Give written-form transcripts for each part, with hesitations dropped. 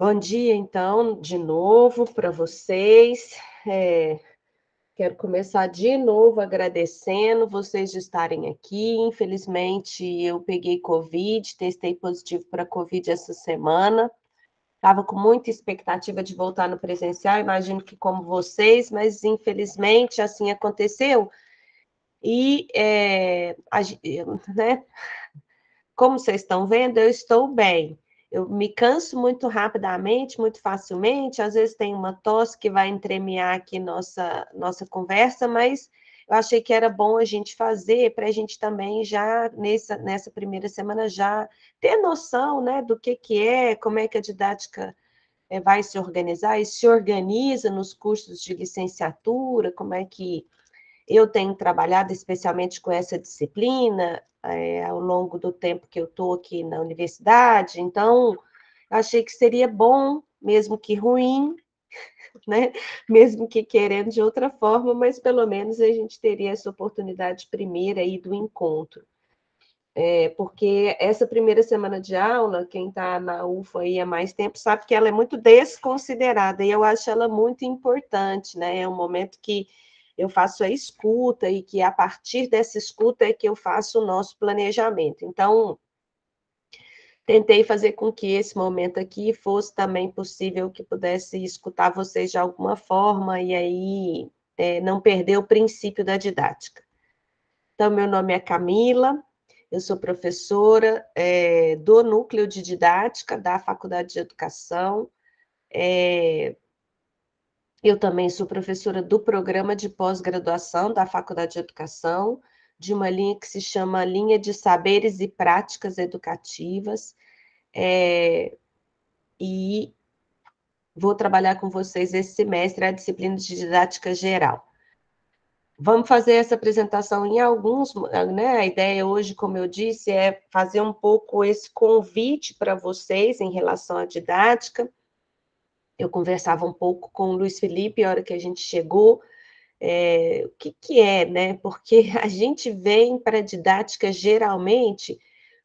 Bom dia, então, de novo para vocês. Quero começar de novo agradecendo vocês de estarem aqui. Infelizmente, eu peguei Covid, testei positivo para Covid essa semana. Estava com muita expectativa de voltar no presencial, imagino que como vocês, mas infelizmente assim aconteceu. E, né, como vocês estão vendo, eu estou bem. Eu me canso muito rapidamente, muito facilmente, às vezes tem uma tosse que vai entremear aqui nossa conversa, mas eu achei que era bom a gente fazer para a gente também já, nessa primeira semana, já ter noção, né, do que é, como é que a didática vai se organizar e se organiza nos cursos de licenciatura, como é que eu tenho trabalhado especialmente com essa disciplina, ao longo do tempo que eu estou aqui na universidade, então, achei que seria bom, mesmo que ruim, né? Mesmo que querendo de outra forma, mas pelo menos a gente teria essa oportunidade primeira aí do encontro. Porque essa primeira semana de aula, quem está na UFA aí há mais tempo sabe que ela é muito desconsiderada, e eu acho ela muito importante, né? É um momento que eu faço a escuta, e que a partir dessa escuta é que eu faço o nosso planejamento. Então, tentei fazer com que esse momento aqui fosse também possível que pudesse escutar vocês de alguma forma, e aí não perder o princípio da didática. Então, meu nome é Camila, eu sou professora do Núcleo de Didática da Faculdade de Educação. Eu também sou professora do programa de pós-graduação da Faculdade de Educação, de uma linha que se chama Linha de Saberes e Práticas Educativas, e vou trabalhar com vocês esse semestre a disciplina de Didática Geral. Vamos fazer essa apresentação em alguns, né? A ideia hoje, como eu disse, é fazer um pouco esse convite para vocês em relação à didática. Eu conversava um pouco com o Luiz Felipe, a hora que a gente chegou, o que é, né? Porque a gente vem para a didática geralmente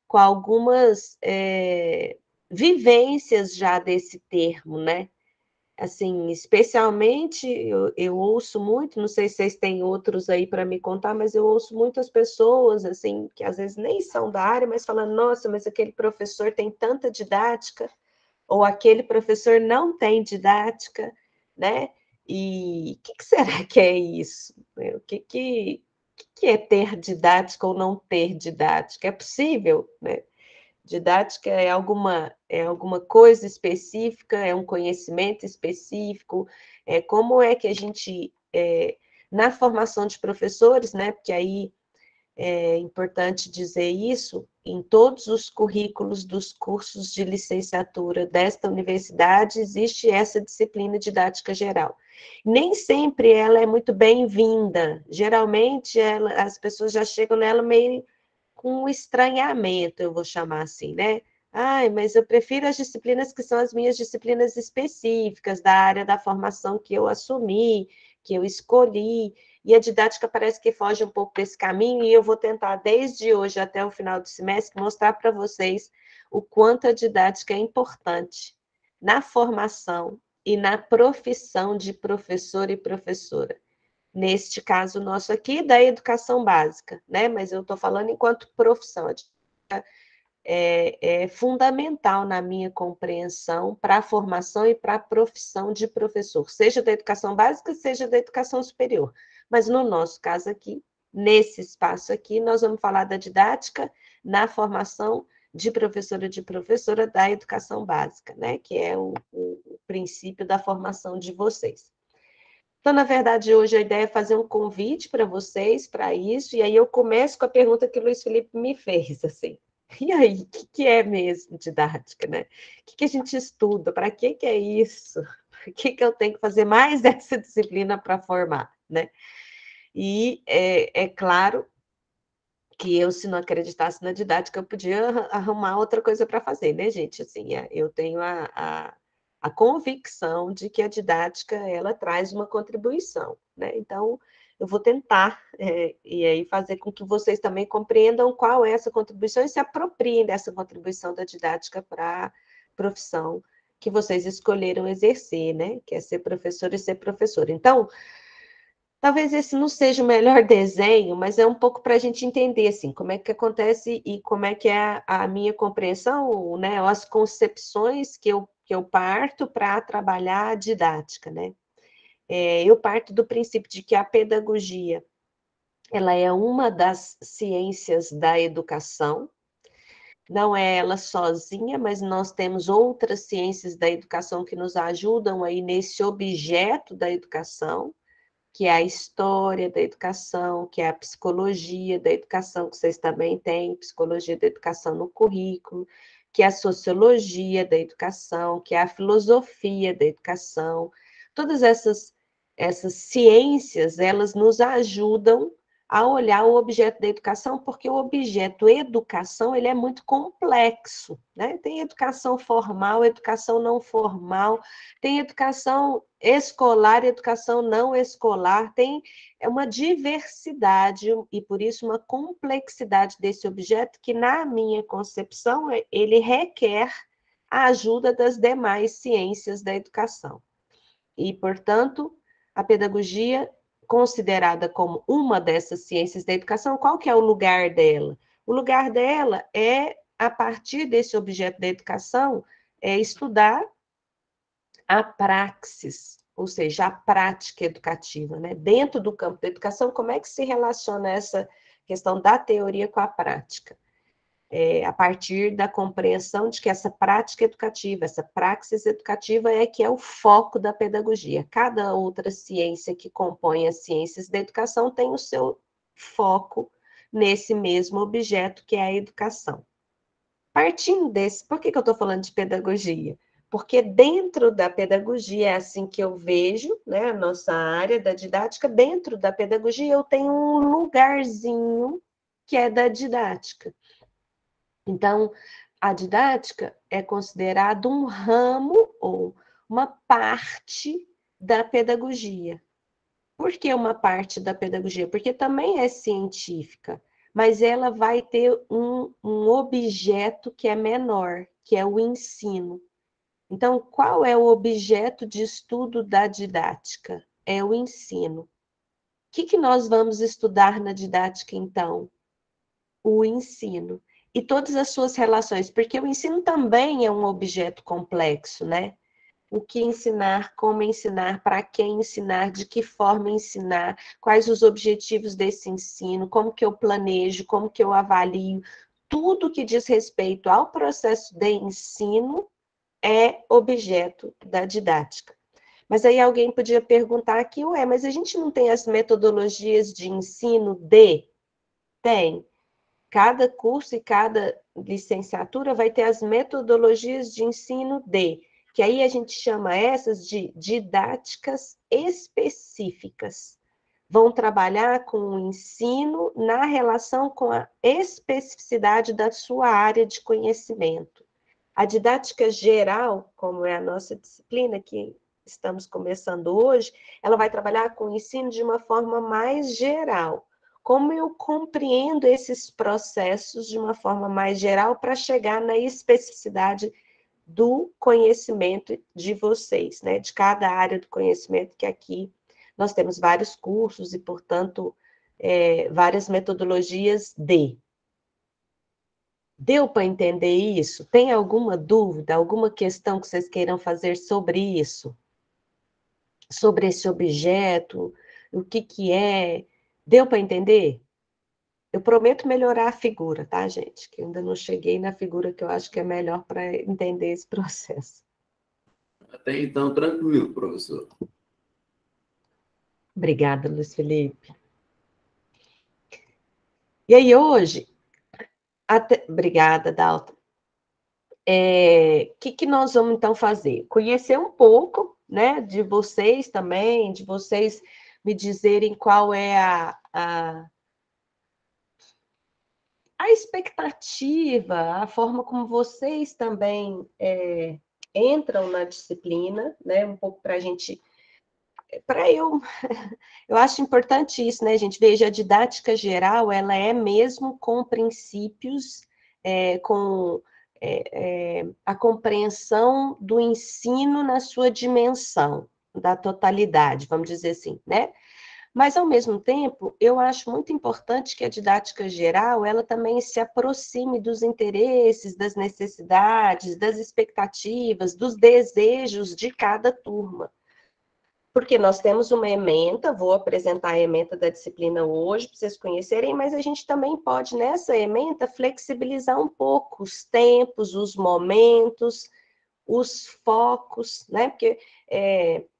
com algumas vivências já desse termo, né? Assim, especialmente, eu ouço muito, não sei se vocês têm outros aí para me contar, mas eu ouço muitas pessoas, assim, que às vezes nem são da área, mas falando, nossa, mas aquele professor tem tanta didática, ou aquele professor não tem didática, né? E o que será que é isso? O que é ter didática ou não ter didática? É possível, né? Didática é alguma coisa específica, é um conhecimento específico, como é que a gente, na formação de professores, né, porque aí é importante dizer isso, em todos os currículos dos cursos de licenciatura desta universidade existe essa disciplina didática geral. Nem sempre ela é muito bem-vinda, geralmente as pessoas já chegam nela meio com estranhamento, eu vou chamar assim, né? Ai, mas eu prefiro as disciplinas que são as minhas disciplinas específicas, da área da formação que eu assumi, que eu escolhi, e a didática parece que foge um pouco desse caminho, e eu vou tentar, desde hoje até o final do semestre, mostrar para vocês o quanto a didática é importante na formação e na profissão de professor e professora. Neste caso nosso aqui, da educação básica, né? Mas eu estou falando enquanto profissão. É fundamental na minha compreensão para a formação e para a profissão de professor, seja da educação básica, seja da educação superior. Mas no nosso caso aqui, nesse espaço aqui, nós vamos falar da didática na formação de professora da educação básica, né? Que é o princípio da formação de vocês. Então, na verdade, hoje a ideia é fazer um convite para vocês para isso, e aí eu começo com a pergunta que o Luiz Felipe me fez, assim. E aí, o que é mesmo didática, né? O que a gente estuda? Para que é isso? Por que eu tenho que fazer mais dessa disciplina para formar, né? E é claro que eu, se não acreditasse na didática, eu podia arrumar outra coisa para fazer, né, gente? Assim, eu tenho a convicção de que a didática, ela traz uma contribuição, né? Então, eu vou tentar, e aí fazer com que vocês também compreendam qual é essa contribuição e se apropriem dessa contribuição da didática para a profissão que vocês escolheram exercer, né? Que é ser professor e ser professora. Então, talvez esse não seja o melhor desenho, mas é um pouco para a gente entender, assim, como é que acontece e como é que é a minha compreensão, né? Ou as concepções que eu parto para trabalhar a didática, né? Eu parto do princípio de que a pedagogia, ela é uma das ciências da educação, não é ela sozinha, mas nós temos outras ciências da educação que nos ajudam aí nesse objeto da educação, que é a história da educação, que é a psicologia da educação, que vocês também têm, psicologia da educação no currículo, que é a sociologia da educação, que é a filosofia da educação. Todas essas ciências, elas nos ajudam a olhar o objeto da educação, porque o objeto educação, ele é muito complexo, né? Tem educação formal, educação não formal, tem educação escolar, educação não escolar, tem uma diversidade e, por isso, uma complexidade desse objeto que, na minha concepção, ele requer a ajuda das demais ciências da educação. E, portanto, a pedagogia, considerada como uma dessas ciências da educação, qual que é o lugar dela? O lugar dela é, a partir desse objeto da educação, estudar a praxis, ou seja, a prática educativa, né? Dentro do campo da educação, como é que se relaciona essa questão da teoria com a prática? A partir da compreensão de que essa prática educativa, essa praxis educativa é que é o foco da pedagogia. Cada outra ciência que compõe as ciências da educação tem o seu foco nesse mesmo objeto que é a educação. Partindo desse, por que eu estou falando de pedagogia? Porque dentro da pedagogia, é assim que eu vejo, né, a nossa área da didática, dentro da pedagogia eu tenho um lugarzinho que é da didática. Então, a didática é considerado um ramo ou uma parte da pedagogia. Por que uma parte da pedagogia? Porque também é científica, mas ela vai ter um objeto que é menor, que é o ensino. Então, qual é o objeto de estudo da didática? É o ensino. O que nós vamos estudar na didática, então? O ensino. E todas as suas relações, porque o ensino também é um objeto complexo, né? O que ensinar, como ensinar, para quem ensinar, de que forma ensinar, quais os objetivos desse ensino, como que eu planejo, como que eu avalio. Tudo que diz respeito ao processo de ensino é objeto da didática. Mas aí alguém podia perguntar aqui, mas a gente não tem as metodologias de ensino de? Tem. Cada curso e cada licenciatura vai ter as metodologias de ensino de, que aí a gente chama essas de didáticas específicas. Vão trabalhar com o ensino na relação com a especificidade da sua área de conhecimento. A didática geral, como é a nossa disciplina que estamos começando hoje, ela vai trabalhar com o ensino de uma forma mais geral. Como eu compreendo esses processos de uma forma mais geral para chegar na especificidade do conhecimento de vocês, né? De cada área do conhecimento, que aqui nós temos vários cursos e, portanto, várias metodologias de. Deu para entender isso? Tem alguma dúvida, alguma questão que vocês queiram fazer sobre isso? Sobre esse objeto? O que é? Deu para entender? Eu prometo melhorar a figura, tá, gente? Que ainda não cheguei na figura que eu acho que é melhor para entender esse processo. Até então, tranquilo, professor. Obrigada, Luiz Felipe. E aí, hoje... Obrigada, Dalton. Que nós vamos, então, fazer? Conhecer um pouco, né, de vocês também, de vocês me dizerem qual é a expectativa, a forma como vocês também entram na disciplina, né, um pouco para a gente... Eu acho importante isso, né, gente? Veja, a didática geral, ela é mesmo com princípios, com a compreensão do ensino na sua dimensão, da totalidade, vamos dizer assim, né? Mas, ao mesmo tempo, eu acho muito importante que a didática geral, ela também se aproxime dos interesses, das necessidades, das expectativas, dos desejos de cada turma. Porque nós temos uma ementa, vou apresentar a ementa da disciplina hoje, para vocês conhecerem, mas a gente também pode, nessa ementa, flexibilizar um pouco os tempos, os momentos, os focos, né? Porque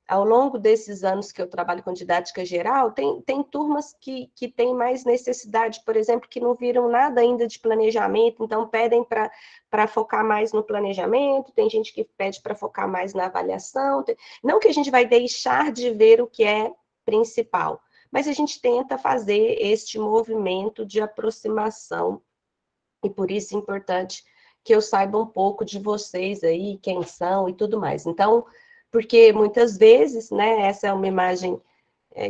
ao longo desses anos que eu trabalho com didática geral, tem turmas que têm mais necessidade, por exemplo, que não viram nada ainda de planejamento, então pedem para focar mais no planejamento, tem gente que pede para focar mais na avaliação, não que a gente vai deixar de ver o que é principal, mas a gente tenta fazer este movimento de aproximação, e por isso é importante que eu saiba um pouco de vocês aí, quem são e tudo mais. Então, porque muitas vezes, né, essa é uma imagem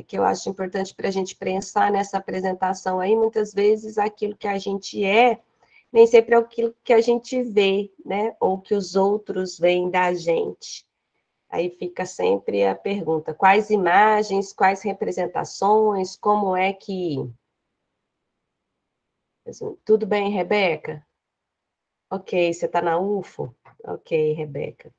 que eu acho importante para a gente pensar nessa apresentação aí, muitas vezes aquilo que a gente nem sempre é aquilo que a gente vê, né, ou que os outros veem da gente. Aí fica sempre a pergunta, quais imagens, quais representações, como é que... Tudo bem, Rebeca? Ok, você está na UFO? Ok, Rebeca.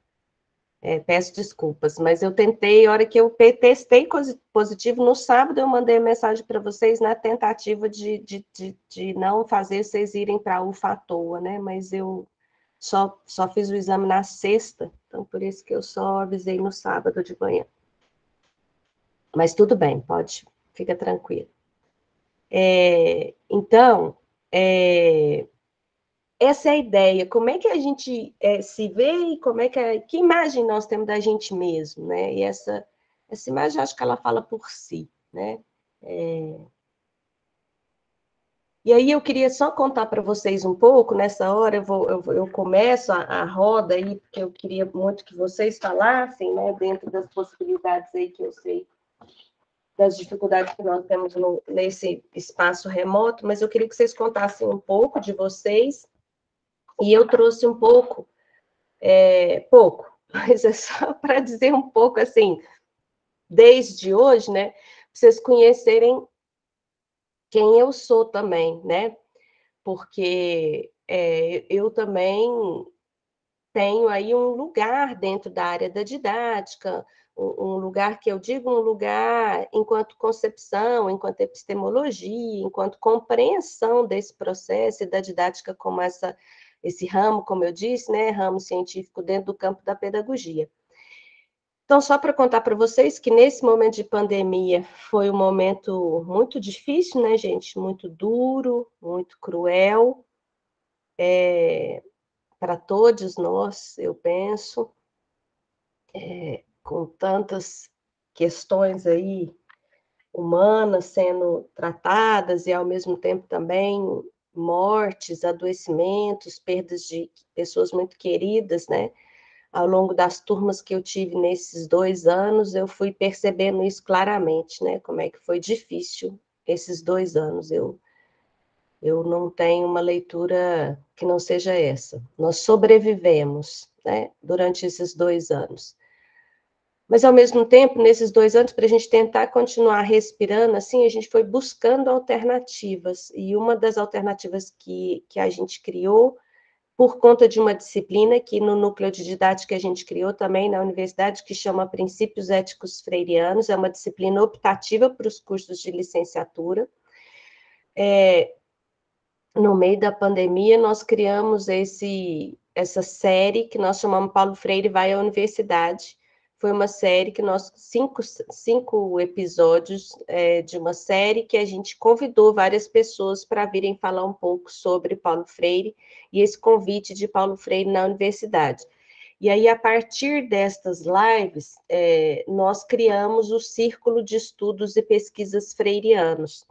Peço desculpas, mas eu tentei, a hora que eu testei positivo, no sábado eu mandei mensagem para vocês na tentativa de não fazer vocês irem para a UFA à toa, né? Mas eu só fiz o exame na sexta, então por isso que eu só avisei no sábado de manhã. Mas tudo bem, fica tranquilo. Então, essa é a ideia, como é que a gente se vê e como é que imagem nós temos da gente mesmo, né? E essa imagem, acho que ela fala por si, né? E aí eu queria só contar para vocês um pouco, nessa hora eu começo a roda aí, porque eu queria muito que vocês falassem, né, dentro das possibilidades aí que eu sei, das dificuldades que nós temos nesse espaço remoto, mas eu queria que vocês contassem um pouco de vocês, e eu trouxe um pouco, mas é só para dizer um pouco, assim, desde hoje, né, para vocês conhecerem quem eu sou também, né, porque eu também tenho aí um lugar dentro da área da didática, um lugar que eu digo, um lugar enquanto concepção, enquanto epistemologia, enquanto compreensão desse processo e da didática como esse ramo, como eu disse, né, ramo científico dentro do campo da pedagogia. Então, só para contar para vocês que nesse momento de pandemia foi um momento muito difícil, né, gente? Muito duro, muito cruel, para todos nós, eu penso, com tantas questões aí humanas sendo tratadas e, ao mesmo tempo, também mortes, adoecimentos, perdas de pessoas muito queridas, né? Ao longo das turmas que eu tive nesses 2 anos, eu fui percebendo isso claramente, né? Como é que foi difícil esses 2 anos. Eu não tenho uma leitura que não seja essa. Nós sobrevivemos, né, durante esses 2 anos. Mas, ao mesmo tempo, nesses 2 anos, para a gente tentar continuar respirando, assim, a gente foi buscando alternativas. E uma das alternativas que a gente criou, por conta de uma disciplina que no núcleo de didática a gente criou também na universidade, que chama Princípios Éticos Freirianos, é uma disciplina optativa para os cursos de licenciatura. No meio da pandemia, nós criamos essa série que nós chamamos Paulo Freire Vai à Universidade. Foi uma série que nós, 5 episódios de uma série que a gente convidou várias pessoas para virem falar um pouco sobre Paulo Freire e esse convite de Paulo Freire na universidade. E aí, a partir destas lives, nós criamos o Círculo de Estudos e Pesquisas Freirianos,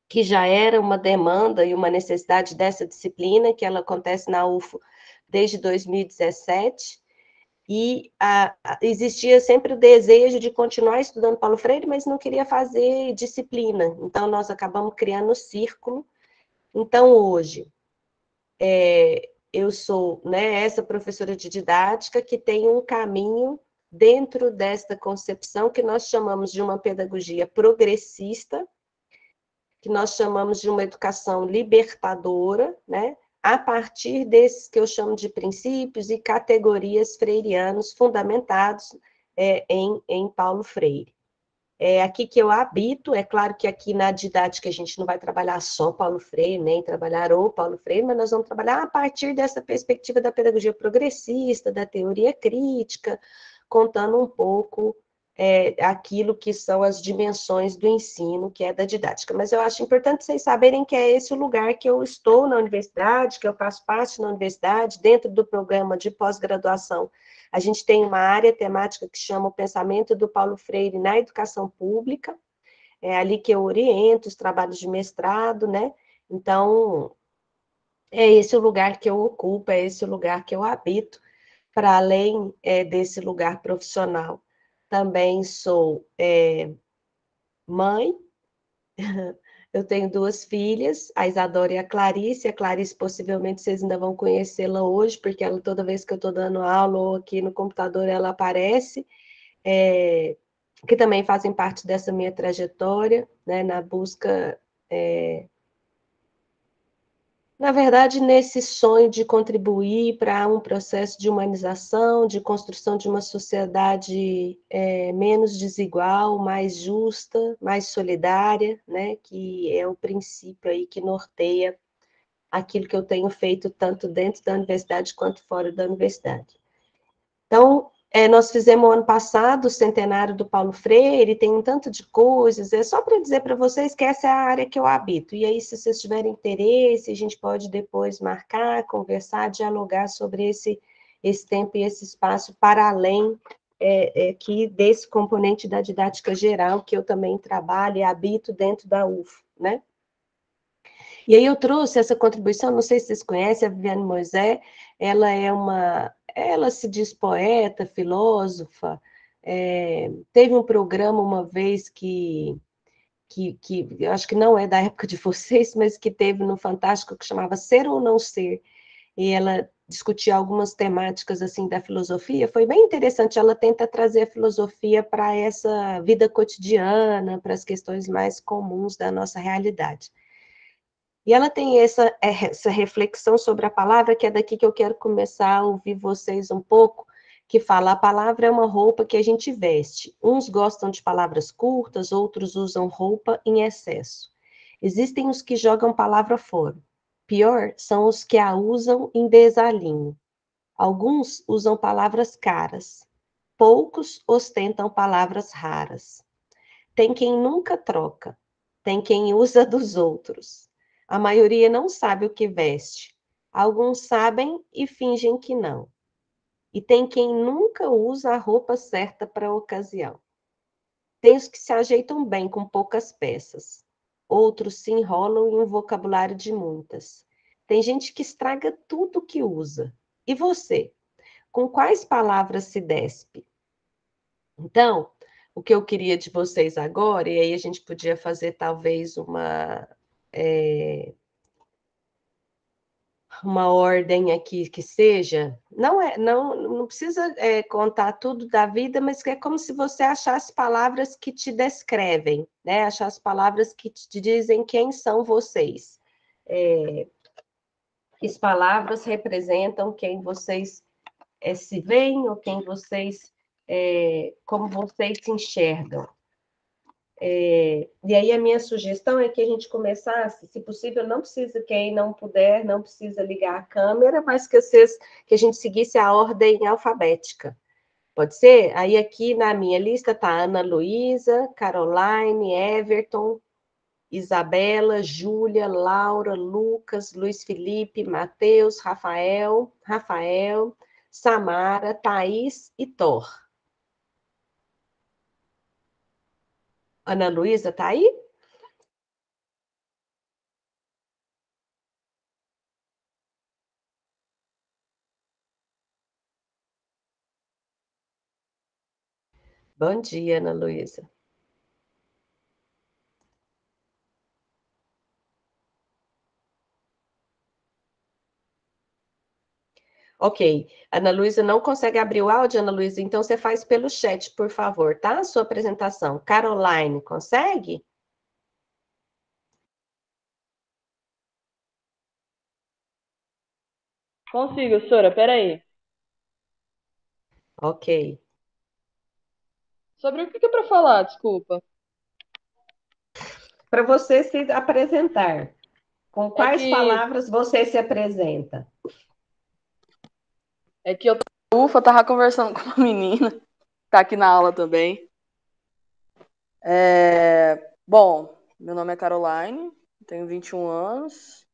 que já era uma demanda e uma necessidade dessa disciplina, que ela acontece na UFO desde 2017, e existia sempre o desejo de continuar estudando Paulo Freire, mas não queria fazer disciplina, então nós acabamos criando o círculo. Então, hoje, eu sou, né, essa professora de didática que tem um caminho dentro desta concepção que nós chamamos de uma pedagogia progressista, que nós chamamos de uma educação libertadora, né, a partir desses que eu chamo de princípios e categorias freirianos fundamentados em Paulo Freire. É aqui que eu habito, é claro que aqui na didática a gente não vai trabalhar só Paulo Freire, nem trabalhar o Paulo Freire, mas nós vamos trabalhar a partir dessa perspectiva da pedagogia progressista, da teoria crítica, contando um pouco aquilo que são as dimensões do ensino, que é da didática. Mas eu acho importante vocês saberem que é esse o lugar que eu estou na universidade, que eu faço parte na universidade, dentro do programa de pós-graduação. A gente tem uma área temática que chama o pensamento do Paulo Freire na educação pública, é ali que eu oriento os trabalhos de mestrado, né? Então, é esse o lugar que eu ocupo, é esse o lugar que eu habito, para além desse lugar profissional. Também sou mãe, eu tenho duas filhas, a Isadora e a Clarice. A Clarice, possivelmente, vocês ainda vão conhecê-la hoje, porque ela, toda vez que eu estou dando aula ou aqui no computador, ela aparece. Que também fazem parte dessa minha trajetória, né, na busca, na verdade, nesse sonho de contribuir para um processo de humanização, de construção de uma sociedade menos desigual, mais justa, mais solidária, né, que é o princípio aí que norteia aquilo que eu tenho feito tanto dentro da universidade quanto fora da universidade. Então, nós fizemos o ano passado o centenário do Paulo Freire, tem um tanto de coisas, é só para dizer para vocês que essa é a área que eu habito. E aí, se vocês tiverem interesse, a gente pode depois marcar, conversar, dialogar sobre esse tempo e esse espaço para além que desse componente da didática geral, que eu também trabalho e habito dentro da UF, né? E aí eu trouxe essa contribuição, não sei se vocês conhecem, a Viviane Moisés, ela se diz poeta, filósofa, teve um programa uma vez que eu acho que não é da época de vocês, mas que teve no Fantástico, que chamava Ser ou Não Ser, e ela discutia algumas temáticas assim da filosofia, foi bem interessante, ela tenta trazer a filosofia para essa vida cotidiana, para as questões mais comuns da nossa realidade. E ela tem essa reflexão sobre a palavra, que é daqui que eu quero começar a ouvir vocês um pouco, que fala, a palavra é uma roupa que a gente veste. Uns gostam de palavras curtas, outros usam roupa em excesso. Existem os que jogam palavra fora. Pior são os que a usam em desalinho. Alguns usam palavras caras. Poucos ostentam palavras raras. Tem quem nunca troca, tem quem usa dos outros. A maioria não sabe o que veste. Alguns sabem e fingem que não. E tem quem nunca usa a roupa certa para a ocasião. Tem os que se ajeitam bem com poucas peças. Outros se enrolam em um vocabulário de muitas. Tem gente que estraga tudo que usa. E você? Com quais palavras se despe? Então, o que eu queria de vocês agora, e aí a gente podia fazer talvez uma ordem aqui que seja, não precisa contar tudo da vida, mas que é como se você achasse palavras que te descrevem, né? Achasse palavras que te dizem quem são vocês. Que palavras representam quem vocês se veem ou quem vocês, como vocês se enxergam. E aí a minha sugestão é que a gente começasse, se possível, não precisa, quem não puder, não precisa ligar a câmera, mas que a gente seguisse a ordem alfabética. Pode ser? Aí aqui na minha lista está Ana Luísa, Caroline, Everton, Isabela, Júlia, Laura, Lucas, Luiz Felipe, Matheus, Rafael, Samara, Thaís e Thor. Ana Luísa está aí? Bom dia, Ana Luísa. Ok. Ana Luísa não consegue abrir o áudio, Ana Luísa, então você faz pelo chat, por favor, tá? Sua apresentação. Caroline, consegue? Consigo, Sora, peraí. Ok. Sobre o que é para falar, desculpa? Para você se apresentar, com É quais que, palavras você se apresenta? é que eu tava conversando com uma menina, tá aqui na aula também. Bom, meu nome é Caroline, tenho 21 anos,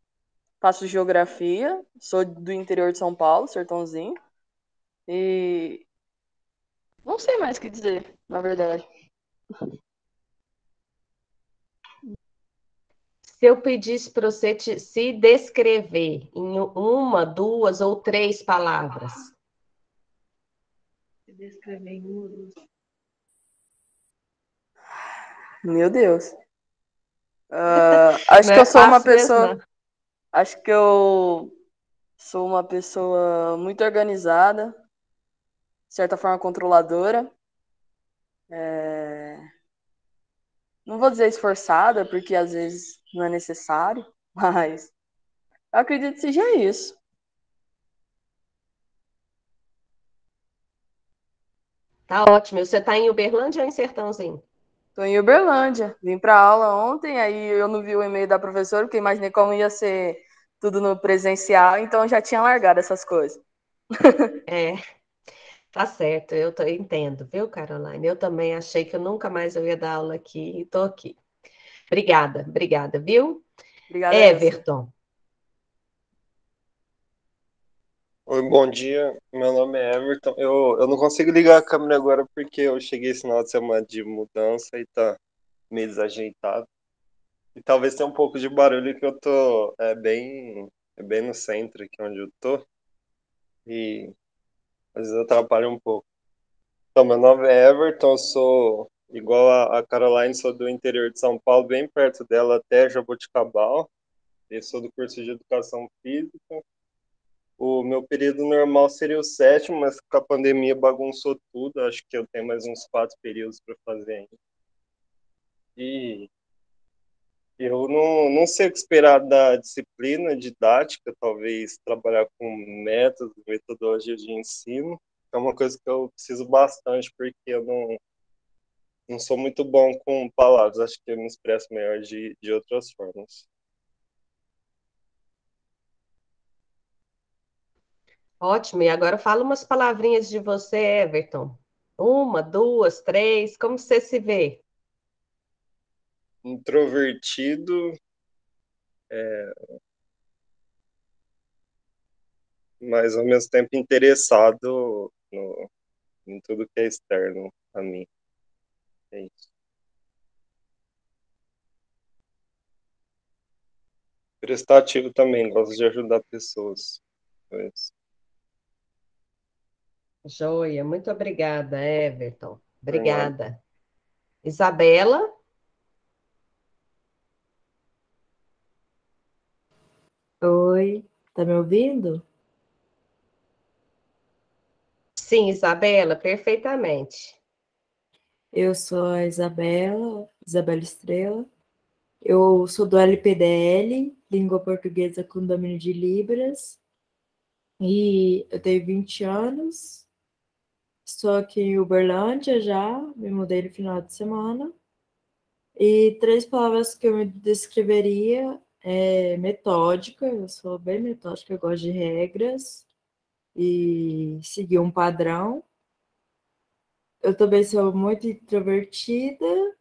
faço geografia, sou do interior de São Paulo, Sertãozinho, e não sei mais o que dizer, na verdade. Se eu pedisse para você se descrever em uma, duas ou três palavras. Se descrever em uma, duas. Meu Deus. Acho Não que eu é sou uma fácil mesmo, pessoa. não. Acho que eu sou uma pessoa muito organizada, de certa forma controladora. Não vou dizer esforçada, porque às vezes não é necessário, mas eu acredito que seja isso. Tá ótimo. Você está em Uberlândia ou em Sertãozinho? Estou em Uberlândia, vim para aula ontem, aí eu não vi o e-mail da professora, porque imaginei como ia ser tudo no presencial, então eu já tinha largado essas coisas. É, tá certo. Entendo, viu, Caroline? Eu também achei que eu nunca mais eu ia dar aula aqui e estou aqui. Obrigada, obrigada, viu? Obrigada, Elsa. Everton. Oi, bom dia. Meu nome é Everton. Eu não consigo ligar a câmera agora porque eu cheguei esse final de semana de mudança e tá meio desajeitado. E talvez tenha um pouco de barulho que eu tô bem no centro aqui onde eu tô e às vezes atrapalha um pouco. Então, meu nome é Everton, eu sou igual a Caroline, sou do interior de São Paulo, bem perto dela até Jaboticabal. Eu sou do curso de Educação Física. O meu período normal seria o sétimo, mas com a pandemia bagunçou tudo. Acho que eu tenho mais uns 4 períodos para fazer ainda. E eu não sei o que esperar da disciplina didática, talvez trabalhar com métodos, metodologia de ensino. É uma coisa que eu preciso bastante, porque eu não sou muito bom com palavras. Acho que eu me expresso melhor de outras formas. Ótimo. E agora fala umas palavrinhas de você, Everton. Uma, duas, três, como você se vê? Introvertido, mas ao mesmo tempo interessado em tudo que é externo a mim. É isso. Prestativo também, gosto de ajudar pessoas. É isso. Joia, muito obrigada, Everton. Por nada. Obrigada. Isabela? Oi, tá me ouvindo? Sim, Isabela, perfeitamente. Eu sou a Isabela, Isabela Estrela. Eu sou do LPDL, Língua Portuguesa com Domínio de Libras. E eu tenho 20 anos. Estou aqui em Uberlândia já, me mudei no final de semana. E três palavras que eu me descreveria é metódica, eu sou bem metódica, eu gosto de regras e seguir um padrão. Eu também sou muito introvertida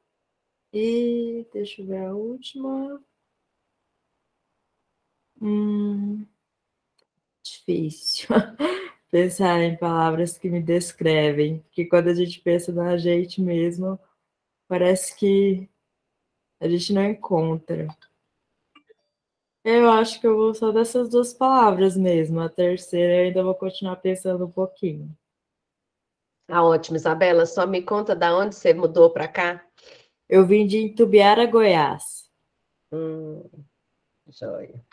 e deixa eu ver a última. Difícil pensar em palavras que me descrevem, porque quando a gente pensa na gente mesmo, parece que a gente não encontra. Eu acho que eu vou só dessas duas palavras mesmo. A terceira eu ainda vou continuar pensando um pouquinho. Ah, ótimo, Isabela. Só me conta da onde você mudou para cá? Eu vim de Itumbiara, Goiás. Joia.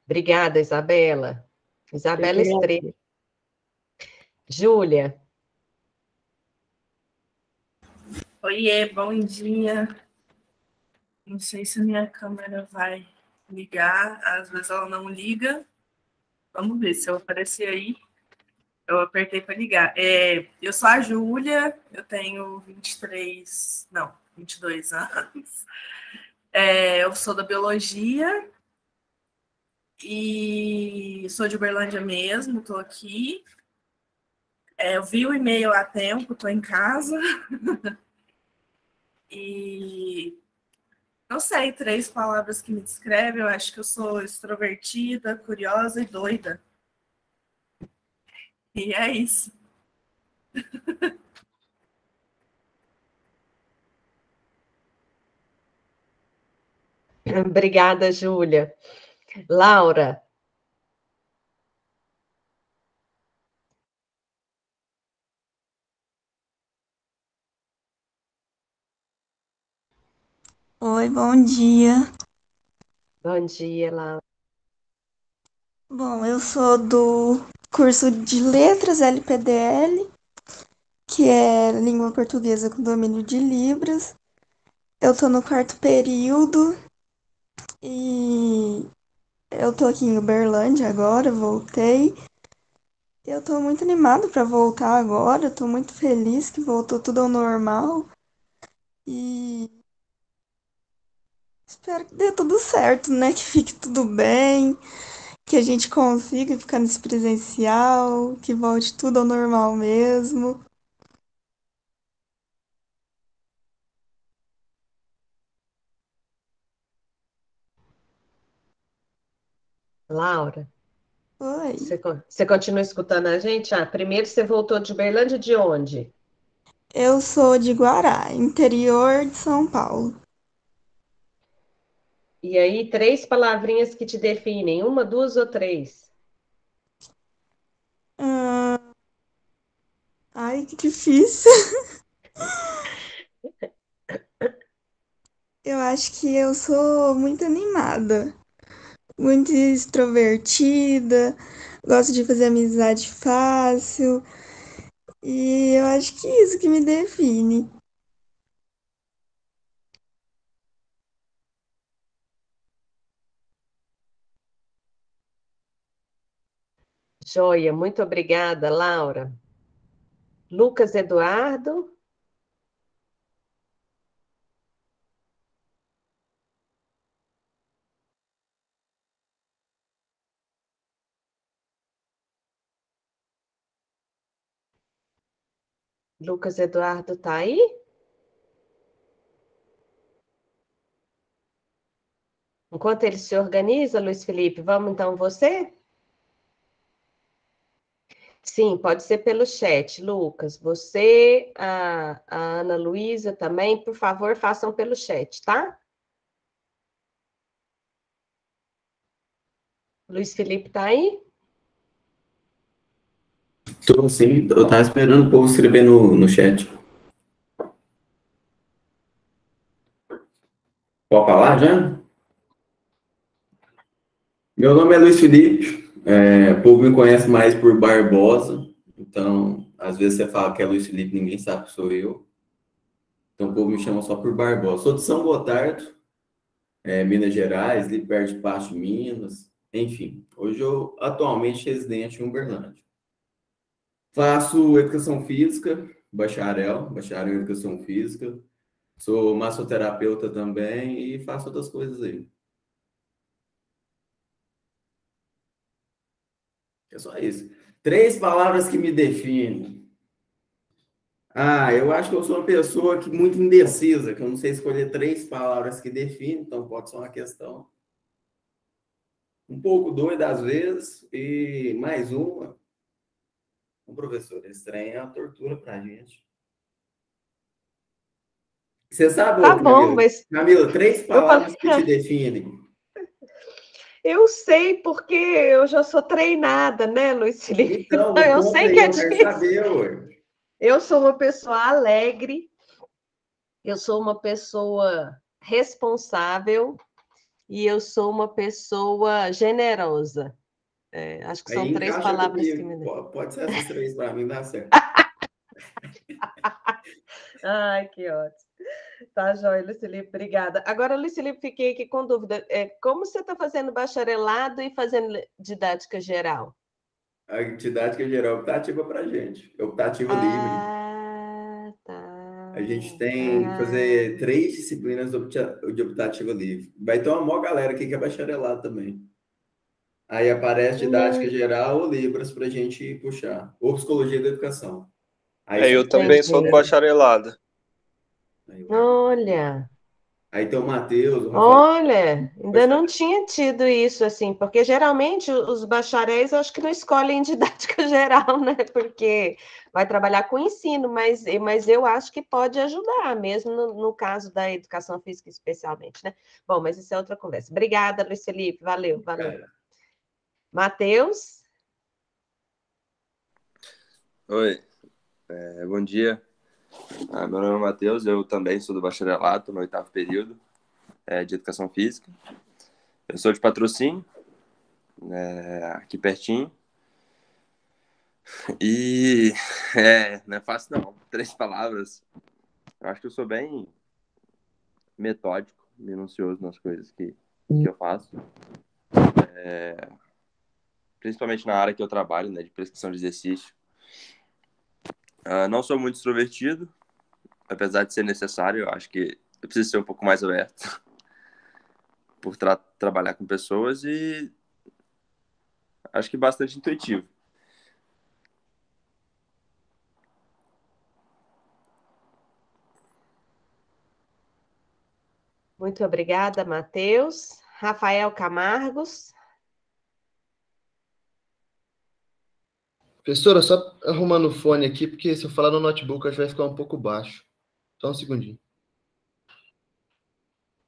Obrigada, Isabela. Isabela Estrela. Júlia. Oiê, bom dia. Não sei se a minha câmera vai ligar, às vezes ela não liga. Vamos ver se eu aparecer aí. Eu apertei para ligar. Eu sou a Júlia, eu tenho 22 anos. Eu sou da biologia e sou de Uberlândia mesmo, estou aqui. Eu vi o e-mail há tempo, estou em casa. E não sei, 3 palavras que me descrevem. Eu acho que eu sou extrovertida, curiosa e doida. E é isso. Obrigada, Júlia. Laura. Oi, bom dia. Bom dia, Laura. Bom, eu sou do curso de Letras LPDL, que é Língua Portuguesa com Domínio de Libras. Eu tô no 4º período e eu tô aqui em Uberlândia agora, voltei. Eu tô muito animada para voltar agora, tô muito feliz que voltou tudo ao normal e espero que dê tudo certo, né? Que fique tudo bem, que a gente consiga ficar nesse presencial, que volte tudo ao normal mesmo. Laura, Oi, você continua escutando a gente? Primeiro você voltou de Uberlândia, de onde? eu sou de Guará, interior de São Paulo. E aí, 3 palavrinhas que te definem, 1, 2 ou 3? Ah, ai, que difícil. Eu acho que eu sou muito animada, muito extrovertida, gosto de fazer amizade fácil, e eu acho que isso que me define. Joia, muito obrigada, Laura. Lucas Eduardo. Lucas Eduardo tá aí? Enquanto ele se organiza, Luiz Felipe, vamos então você? Sim, pode ser pelo chat, Lucas. Você, a Ana Luísa também, por favor, façam pelo chat, tá? Luiz Felipe tá aí? Tô sim, eu tava esperando o povo escrever no chat. Pode falar já? Meu nome é Luiz Felipe, o povo me conhece mais por Barbosa, então, às vezes você fala que é Luiz Felipe, ninguém sabe que sou eu. Então, o povo me chama só por Barbosa. Sou de São Gotardo, Minas Gerais, ali perto de Pasto de Minas, enfim. Hoje eu, atualmente, residente em Uberlândia. Faço educação física, bacharel em educação física. Sou massoterapeuta também e faço outras coisas aí. É só isso. 3 palavras que me definem. Eu acho que eu sou uma pessoa muito indecisa, que eu não sei escolher 3 palavras que definem, então pode ser uma questão um pouco doida às vezes, e mais uma. Professor, esse trem é uma tortura pra gente. Você sabe, Tá bom, Camila? mas Camila, 3 eu falei, palavras que te definem. eu sei porque eu já sou treinada, né, Luiz Felipe? Então, Então, me eu conta sei aí, que é eu quero difícil. saber, ué. Eu sou uma pessoa alegre, eu sou uma pessoa responsável e eu sou uma pessoa generosa. Acho que são Aí 3 encaixa palavras que me comigo. Pode ser essas 3 para mim, dá certo. Ai, que ótimo. Tá joia, Lucilipe, obrigada. Agora, Lucilipe, fiquei aqui com dúvida. Como você está fazendo bacharelado e fazendo didática geral? A didática geral é optativa para gente. É optativa livre. Tá. A gente tem que fazer 3 disciplinas de optativa livre. Vai ter uma maior galera aqui que é bacharelado também. Aí aparece didática geral ou Libras para a gente puxar. Ou psicologia da educação. Aí Eu são também sou do Entendi. bacharelado. Olha, Aí tem o Matheus, o Rafael. olha, ainda não tinha tido isso assim, porque geralmente os bacharéis eu acho que não escolhem didática geral, né? Porque vai trabalhar com ensino, mas eu acho que pode ajudar, mesmo no caso da educação física especialmente, né? Bom, mas isso é outra conversa. Obrigada, Luiz Felipe, valeu. Matheus? Oi, bom dia. Meu nome é Matheus, eu também sou do bacharelado, estou no 8º período de Educação Física. Eu sou de Patrocínio, aqui pertinho. E não é fácil não, 3 palavras. Eu acho que eu sou bem metódico, minucioso nas coisas que eu faço. Principalmente na área que eu trabalho, né, de prescrição de exercício. Não sou muito extrovertido, apesar de ser necessário, eu acho que eu preciso ser um pouco mais aberto por trabalhar com pessoas e acho que bastante intuitivo. Muito obrigada, Matheus. Rafael Camargos. Professora, só arrumando o fone aqui, porque se eu falar no notebook, acho que vai ficar um pouco baixo. Só um segundinho.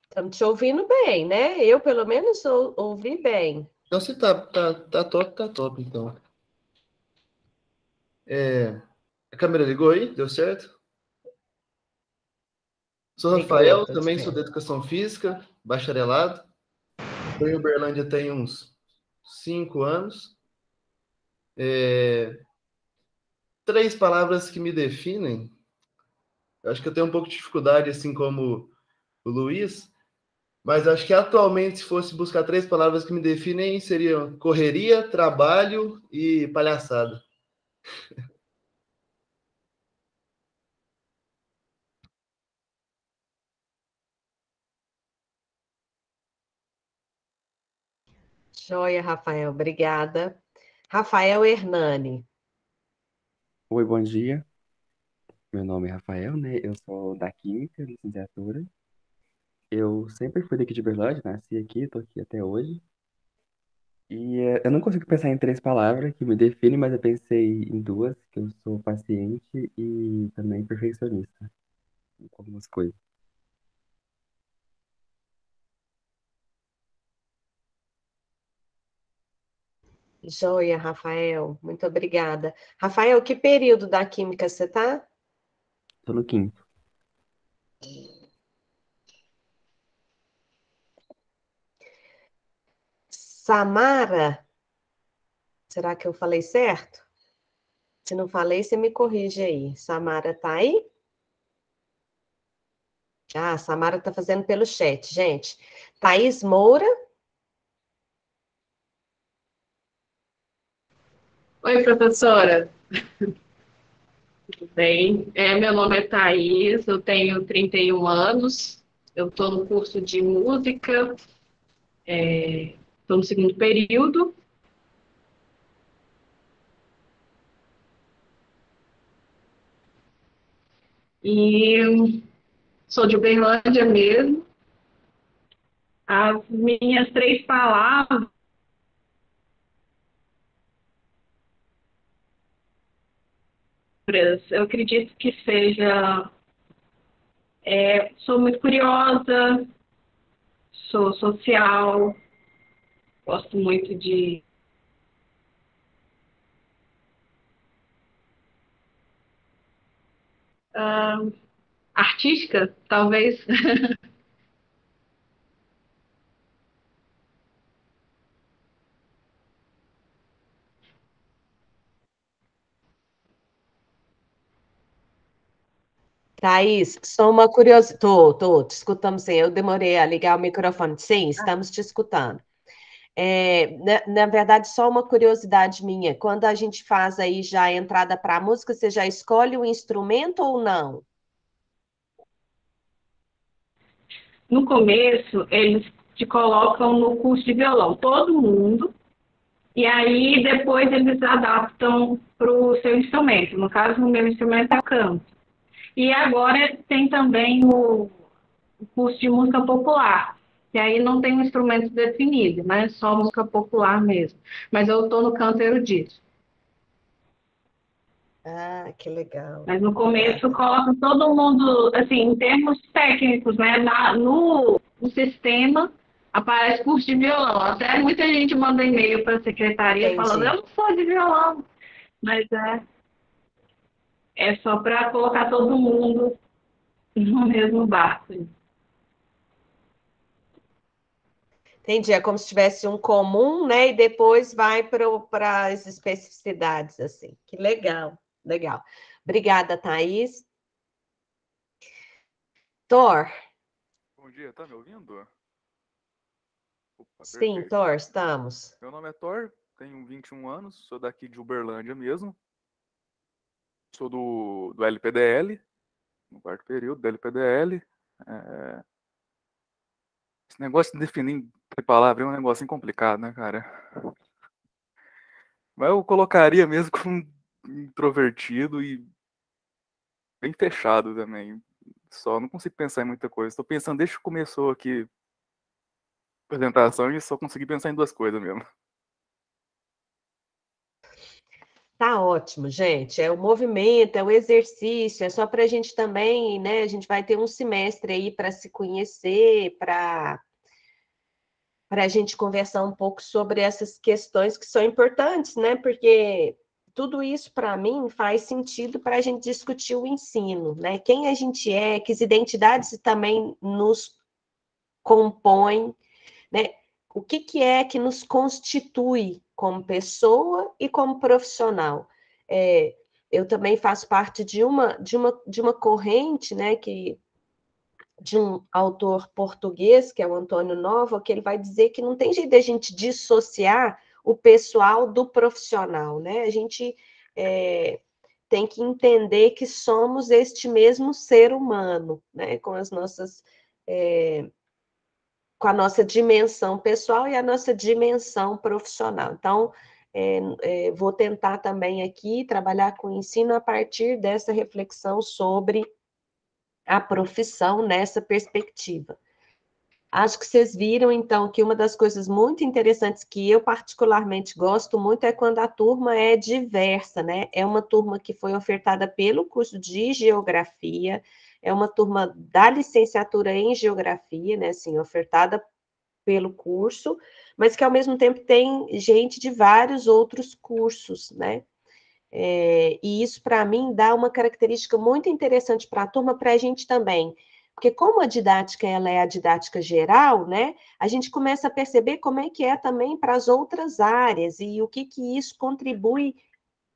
Estamos te ouvindo bem, né? Eu, pelo menos, ouvi bem. Então, se tá top, então. A câmera ligou aí? Deu certo? Sou Rafael, Ligou, também sou da Educação Física, bacharelado. Estou em Uberlândia tem uns 5 anos. 3 palavras que me definem. Eu acho que eu tenho um pouco de dificuldade, assim como o Luiz, mas acho que atualmente, se fosse buscar 3 palavras que me definem, seriam correria, trabalho e palhaçada. Joia, Rafael, obrigada. Rafael Hernani. Oi, bom dia. Meu nome é Rafael, né? Eu sou da Química, licenciatura. Eu sempre fui daqui de Berlândia, nasci aqui, tô aqui até hoje. E eu não consigo pensar em 3 palavras que me definem, mas eu pensei em 2, que eu sou paciente e também perfeccionista com algumas coisas. Joia, Rafael, muito obrigada. Rafael, que período da Química você está? Tô no 5º. Samara, será que eu falei certo? Se não falei, você me corrige aí. Samara tá aí? Ah, a Samara tá fazendo pelo chat, gente. Thaís Moura. Oi, professora. Tudo bem? Meu nome é Thaís, eu tenho 31 anos, eu estou no curso de música, estou no 2º período. E sou de Uberlândia mesmo. As minhas 3 palavras, eu acredito que seja, sou muito curiosa, sou social, gosto muito de artística, talvez. Thaís, só uma curiosidade. Tô, te escutando sim. Eu demorei a ligar o microfone. Sim, estamos te escutando. Na verdade, só uma curiosidade minha. Quando a gente faz aí já a entrada para a música, você já escolhe o instrumento ou não? No começo, eles te colocam no curso de violão, todo mundo, e aí depois eles adaptam para o seu instrumento. No caso, o meu instrumento é o canto. E agora tem também o curso de música popular, que aí não tem um instrumento definido, né? Só música popular mesmo. Mas eu estou no canto erudito. Ah, que legal. Mas no começo coloca todo mundo, assim, em termos técnicos, né? No sistema aparece curso de violão. Até muita gente manda e-mail para a secretaria falando, eu não sou de violão. Mas é só para colocar todo mundo no mesmo barco. Entendi, é como se tivesse um comum, né? E depois vai para as especificidades, assim. Que legal, legal. Obrigada, Thaís. Thor. Bom dia, tá me ouvindo? Opa, Sim, perfeito. Thor, estamos. Meu nome é Thor, tenho 21 anos, sou daqui de Uberlândia mesmo. Sou do LPDL, no quarto período do LPDL. Esse negócio de definir em palavra é um negocinho complicado, né, cara? Mas eu colocaria mesmo como introvertido e bem fechado também. Só não consigo pensar em muita coisa. Estou pensando desde que começou aqui a apresentação e só consegui pensar em duas coisas mesmo. Tá ótimo, gente. É o movimento, é o exercício, é só para a gente também, né? A gente vai ter um semestre aí para se conhecer, para a gente conversar um pouco sobre essas questões que são importantes, né? Porque tudo isso, para mim, faz sentido para a gente discutir o ensino, né? Quem a gente é, que as identidades também nos compõem, né? O que é que nos constitui como pessoa e como profissional? Eu também faço parte de uma corrente, né, de um autor português, que é o Antônio Nova, que ele vai dizer que não tem jeito de a gente dissociar o pessoal do profissional, né? A gente tem que entender que somos este mesmo ser humano, né? Com as nossas... com a nossa dimensão pessoal e a nossa dimensão profissional. Então, vou tentar também aqui trabalhar com o ensino a partir dessa reflexão sobre a profissão nessa perspectiva. Acho que vocês viram, então, que uma das coisas muito interessantes que eu particularmente gosto muito é quando a turma é diversa, né? É uma turma que foi ofertada pelo curso de Geografia, é uma turma da licenciatura em Geografia, né? Assim, ofertada pelo curso, mas que, ao mesmo tempo, tem gente de vários outros cursos, né? E isso, para mim, dá uma característica muito interessante para a turma, para a gente também. Porque como a didática ela é a didática geral, né, a gente começa a perceber como é que é também para as outras áreas e o que isso contribui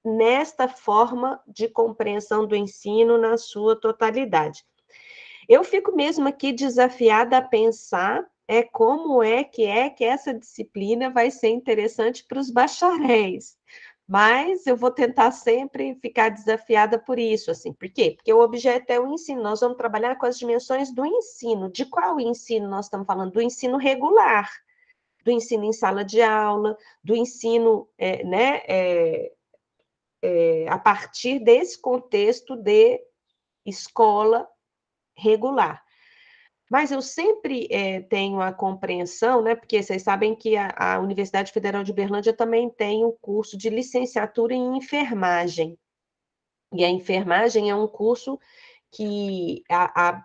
nesta forma de compreensão do ensino na sua totalidade. Eu fico mesmo aqui desafiada a pensar como é que essa disciplina vai ser interessante para os bacharéis. Mas eu vou tentar sempre ficar desafiada por isso, assim. Por quê? Porque o objeto é o ensino. Nós vamos trabalhar com as dimensões do ensino. De qual ensino nós estamos falando? Do ensino regular, do ensino em sala de aula, do ensino, a partir desse contexto de escola regular. Mas eu sempre tenho a compreensão, né, porque vocês sabem que a Universidade Federal de Uberlândia também tem o curso de licenciatura em enfermagem. E a enfermagem é um curso que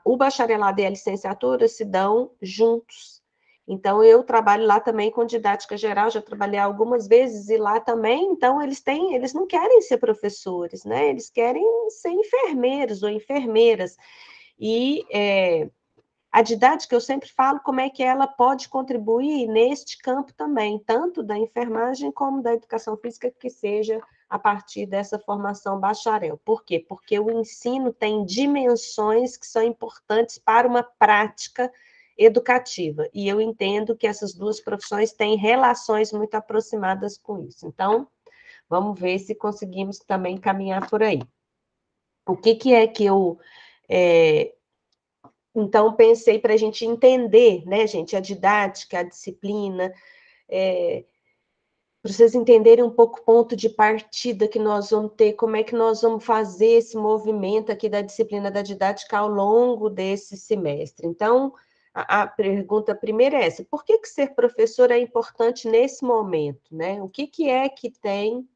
o bacharelado e a licenciatura se dão juntos. Então, eu trabalho lá também com didática geral, já trabalhei algumas vezes, e lá também, então, eles não querem ser professores, né? Eles querem ser enfermeiros ou enfermeiras. E a didática, eu sempre falo como é que ela pode contribuir neste campo também, tanto da enfermagem como da educação física, que seja a partir dessa formação bacharel. Por quê? Porque o ensino tem dimensões que são importantes para uma prática educativa, e eu entendo que essas duas profissões têm relações muito aproximadas com isso. Então, vamos ver se conseguimos também caminhar por aí. O que é que eu... Então, pensei para a gente entender, né, gente, a didática, a disciplina, para vocês entenderem um pouco o ponto de partida que nós vamos ter, como é que nós vamos fazer esse movimento aqui da disciplina da didática ao longo desse semestre. Então, a pergunta primeira é essa: por que ser professor é importante nesse momento, né? O que é que tem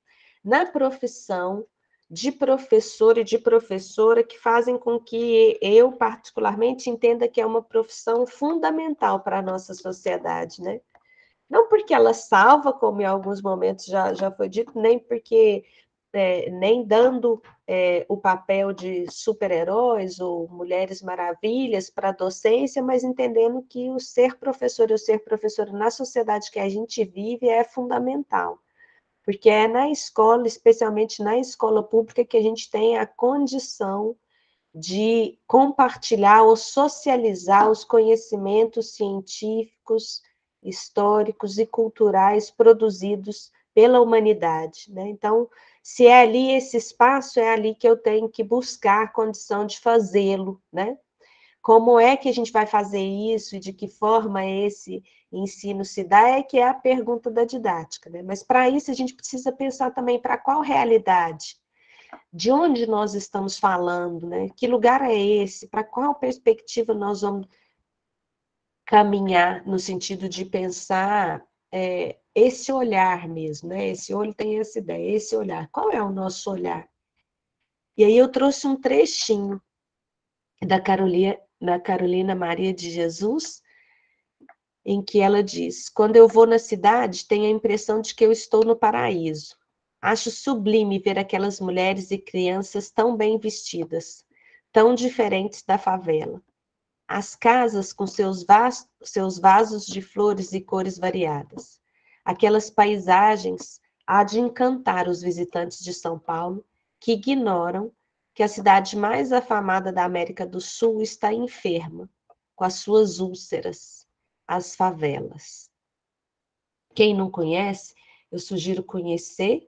na profissão de professor e de professora que fazem com que eu, particularmente, entenda que é uma profissão fundamental para a nossa sociedade, né? Não porque ela salva, como em alguns momentos já foi dito, nem porque, nem dando o papel de super-heróis ou mulheres maravilhas para a docência, mas entendendo que o ser professor e o ser professora na sociedade que a gente vive é fundamental. Porque é na escola, especialmente na escola pública, que a gente tem a condição de compartilhar ou socializar os conhecimentos científicos, históricos e culturais produzidos pela humanidade, né? Então, se é ali esse espaço, é ali que eu tenho que buscar a condição de fazê-lo, né? Como é que a gente vai fazer isso e de que forma esse ensino se dá, é que é a pergunta da didática, né? Mas para isso a gente precisa pensar também para qual realidade, de onde nós estamos falando, né? Que lugar é esse? Para qual perspectiva nós vamos caminhar no sentido de pensar esse olhar mesmo, né? Esse olho tem essa ideia, esse olhar. Qual é o nosso olhar? E aí eu trouxe um trechinho da Carolina Maria de Jesus, em que ela diz: quando eu vou na cidade, tenho a impressão de que eu estou no paraíso. Acho sublime ver aquelas mulheres e crianças tão bem vestidas, tão diferentes da favela. As casas com seus vasos de flores e cores variadas. Aquelas paisagens há de encantar os visitantes de São Paulo, que ignoram que a cidade mais afamada da América do Sul está enferma, com as suas úlceras, as favelas. Quem não conhece, eu sugiro conhecer.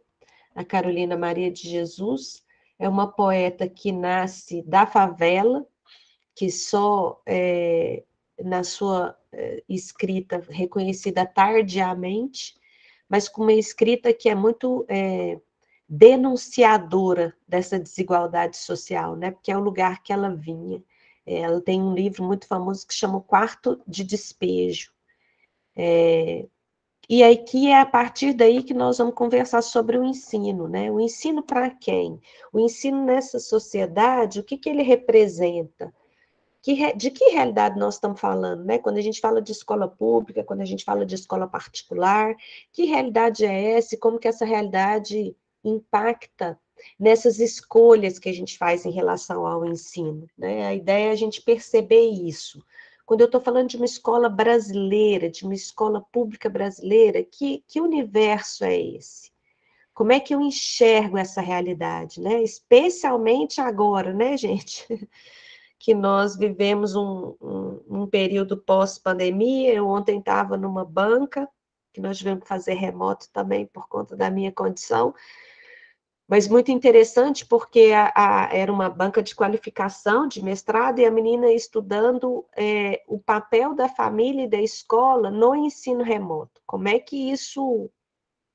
A Carolina Maria de Jesus é uma poeta que nasce da favela, que só na sua escrita reconhecida tardiamente, mas com uma escrita que é muito denunciadora dessa desigualdade social, né? Porque é o lugar que ela vinha. Ela tem um livro muito famoso que chama O Quarto de Despejo. E aqui é a partir daí que nós vamos conversar sobre o ensino, né? O ensino para quem? O ensino nessa sociedade, o que ele representa? De que realidade nós estamos falando, né? Quando a gente fala de escola pública, quando a gente fala de escola particular, que realidade é essa e como que essa realidade impacta nessas escolhas que a gente faz em relação ao ensino, né? A ideia é a gente perceber isso. Quando eu estou falando de uma escola brasileira, de uma escola pública brasileira, que universo é esse? Como é que eu enxergo essa realidade, né? Especialmente agora, né, gente? Que nós vivemos um período pós-pandemia. Eu ontem estava numa banca, que nós tivemos que fazer remoto também por conta da minha condição, mas muito interessante porque era uma banca de qualificação, de mestrado, e a menina estudando o papel da família e da escola no ensino remoto. Como é que isso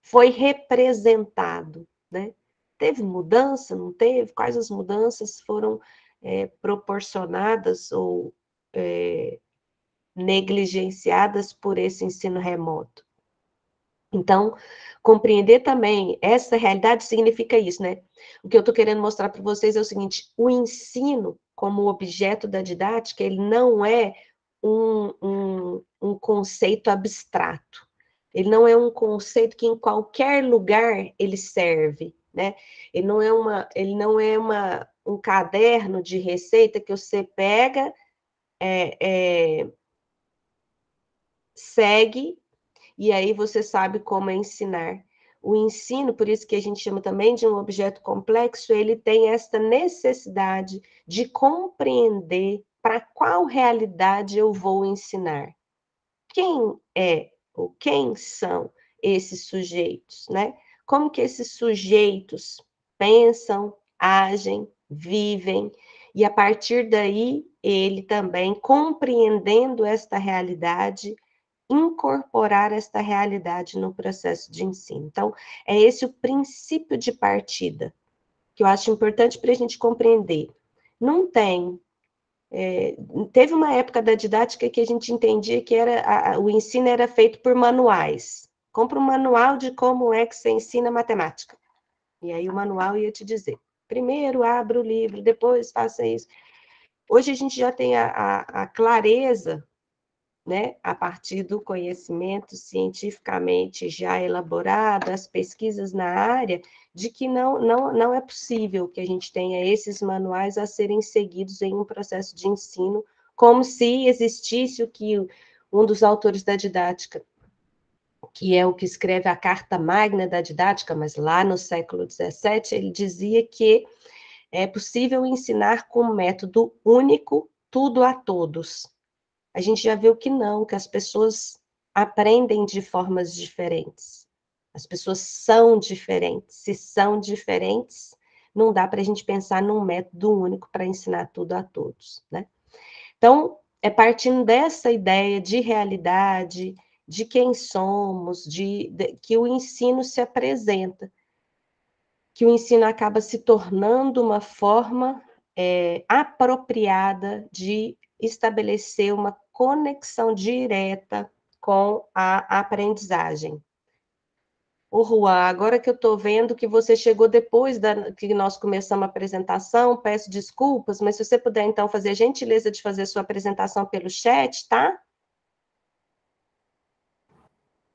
foi representado, né? Teve mudança, não teve? Quais as mudanças foram proporcionadas ou negligenciadas por esse ensino remoto? Então, compreender também essa realidade significa isso, né? O que eu estou querendo mostrar para vocês é o seguinte: o ensino, como objeto da didática, ele não é um conceito abstrato. Ele não é um conceito que em qualquer lugar ele serve, né? Ele não é um caderno de receita que você pega segue, e aí você sabe como ensinar. O ensino, por isso que a gente chama também de um objeto complexo, ele tem esta necessidade de compreender para qual realidade eu vou ensinar. Quem é ou quem são esses sujeitos, né? Como que esses sujeitos pensam, agem, vivem, e a partir daí, ele também, compreendendo esta realidade, incorporar esta realidade no processo de ensino. Então, é esse o princípio de partida, que eu acho importante para a gente compreender. Não tem... teve uma época da didática que a gente entendia que o ensino era feito por manuais. Compra um manual de como é que você ensina matemática. E aí o manual ia te dizer, primeiro abra o livro, depois faça isso. Hoje a gente já tem a clareza, né, a partir do conhecimento cientificamente já elaborado, as pesquisas na área, de que não é possível que a gente tenha esses manuais a serem seguidos em um processo de ensino, como se existisse o que um dos autores da didática, que é o que escreve a Carta Magna da Didática, mas lá no século XVII, ele dizia que é possível ensinar com um método único tudo a todos. A gente já viu que não, que as pessoas aprendem de formas diferentes. As pessoas são diferentes. Se são diferentes, não dá para a gente pensar num método único para ensinar tudo a todos, né? Então, é partindo dessa ideia de realidade, de quem somos, que o ensino se apresenta, que o ensino acaba se tornando uma forma apropriada de estabelecer uma conexão direta com a aprendizagem. Ô, Juan, agora que eu estou vendo que você chegou depois que nós começamos a apresentação, peço desculpas, mas se você puder, então, fazer a gentileza de fazer sua apresentação pelo chat, tá?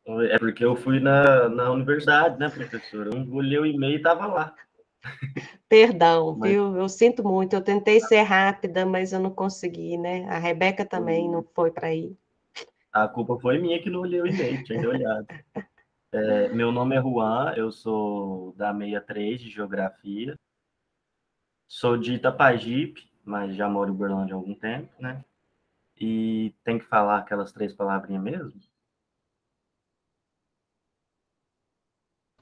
É porque eu fui na universidade, né, professora? Eu olhei o e-mail e estava lá. Perdão, viu? Eu sinto muito. Eu tentei ser rápida, mas eu não consegui, né? A Rebeca também não foi para aí. A culpa foi minha que não olhei o e-mail, tinha olhado. Meu nome é Juan, eu sou da 63 de Geografia. Sou de Itapajipe, mas já moro em Uberlândia há algum tempo, né? E tem que falar aquelas 3 palavrinhas mesmo?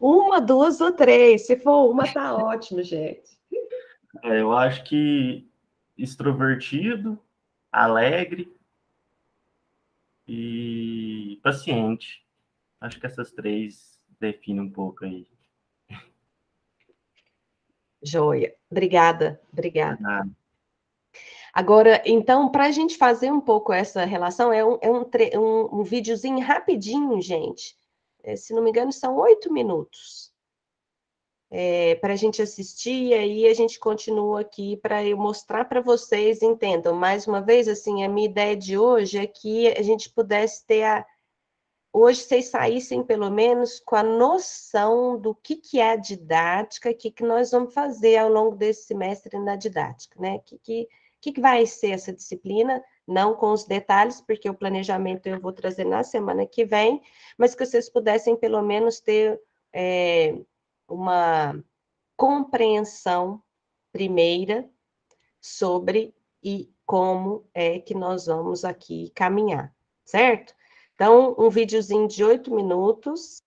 1, 2 ou 3. Se for uma, tá ótimo, gente. Eu acho que extrovertido, alegre e paciente. Acho que essas 3 definem um pouco aí. Joia. Obrigada. Agora, então, para a gente fazer um pouco essa relação, é um videozinho rapidinho, gente. Se não me engano, são 8 minutos. Para a gente assistir, e aí a gente continua aqui para eu mostrar para vocês, entendam. Mais uma vez, assim, a minha ideia de hoje é que a gente pudesse ter hoje vocês saíssem, pelo menos, com a noção do que é a didática, o que nós vamos fazer ao longo desse semestre na didática, né? O que vai ser essa disciplina, não com os detalhes, porque o planejamento eu vou trazer na semana que vem, mas que vocês pudessem, pelo menos, ter uma compreensão primeira sobre e como é que nós vamos aqui caminhar, certo? Então, um videozinho de 8 minutos.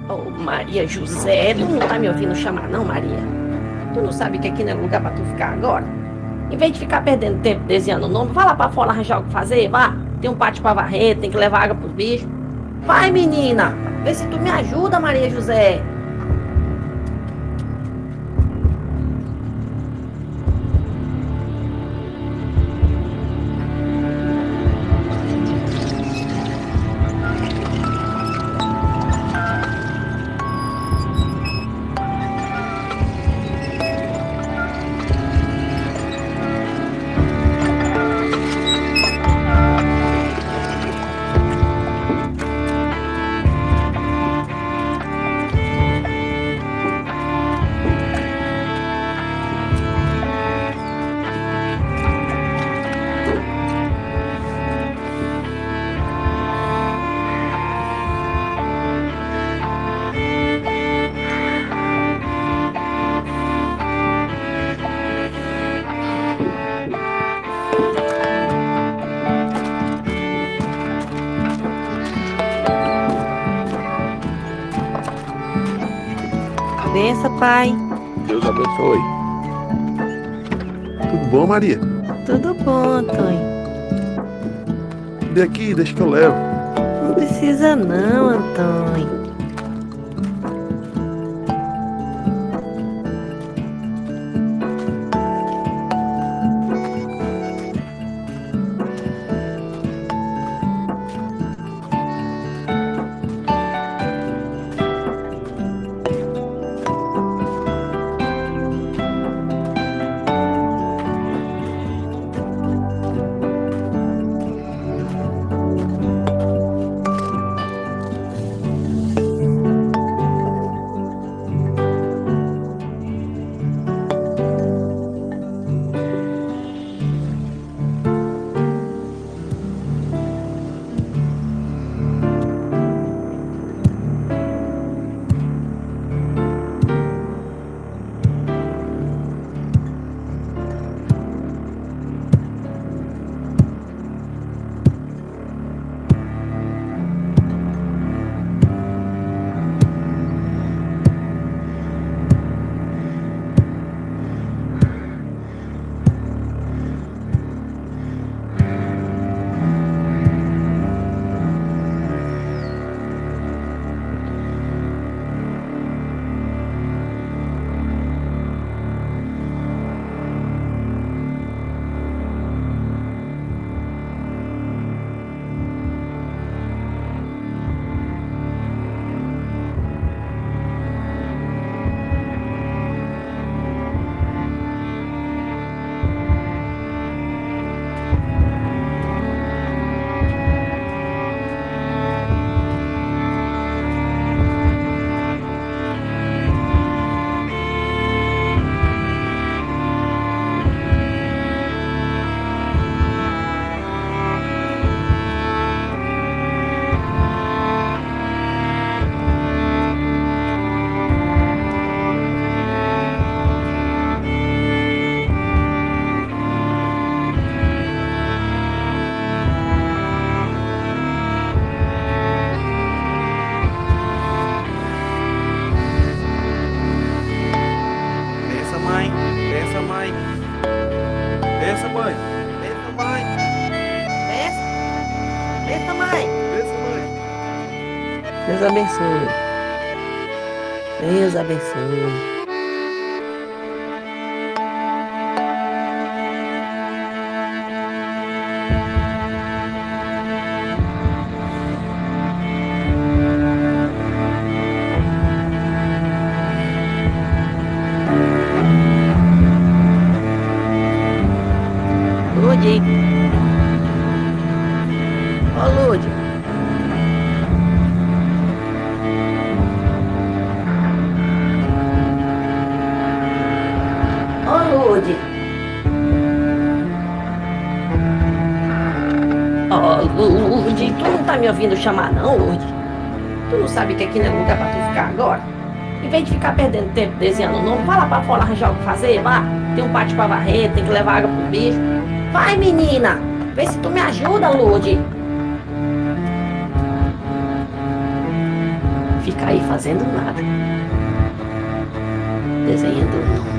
Ô, Maria José, tu não tá me ouvindo chamar não, Maria? Tu não sabe que aqui não é lugar pra tu ficar agora? Em vez de ficar perdendo tempo desenhando o nome, vai lá pra fora arranjar o que fazer, vá. Tem um pátio pra varrer, tem que levar água pros bichos. Vai, menina! Vê se tu me ajuda, Maria José. Benção, pai. Deus abençoe. Tudo bom, Maria? Tudo bom, Antônio. Dê aqui, deixa que eu levo. Não precisa não, Antônio. Deus abençoe. Deus abençoe. Lude. Ó, Lude. Lude. Ó, Lude, tu não tá me ouvindo chamar não, Lude? Tu não sabe que aqui não é lugar pra tu ficar agora? Em vez de ficar perdendo tempo desenhando o nome, vai lá pra fora arranjar o que fazer, vá. Tem um pátio pra varrer, tem que levar água pro bicho. Vai, menina! Vê se tu me ajuda, Lude. Fica ficar aí fazendo nada. Desenhando o nome.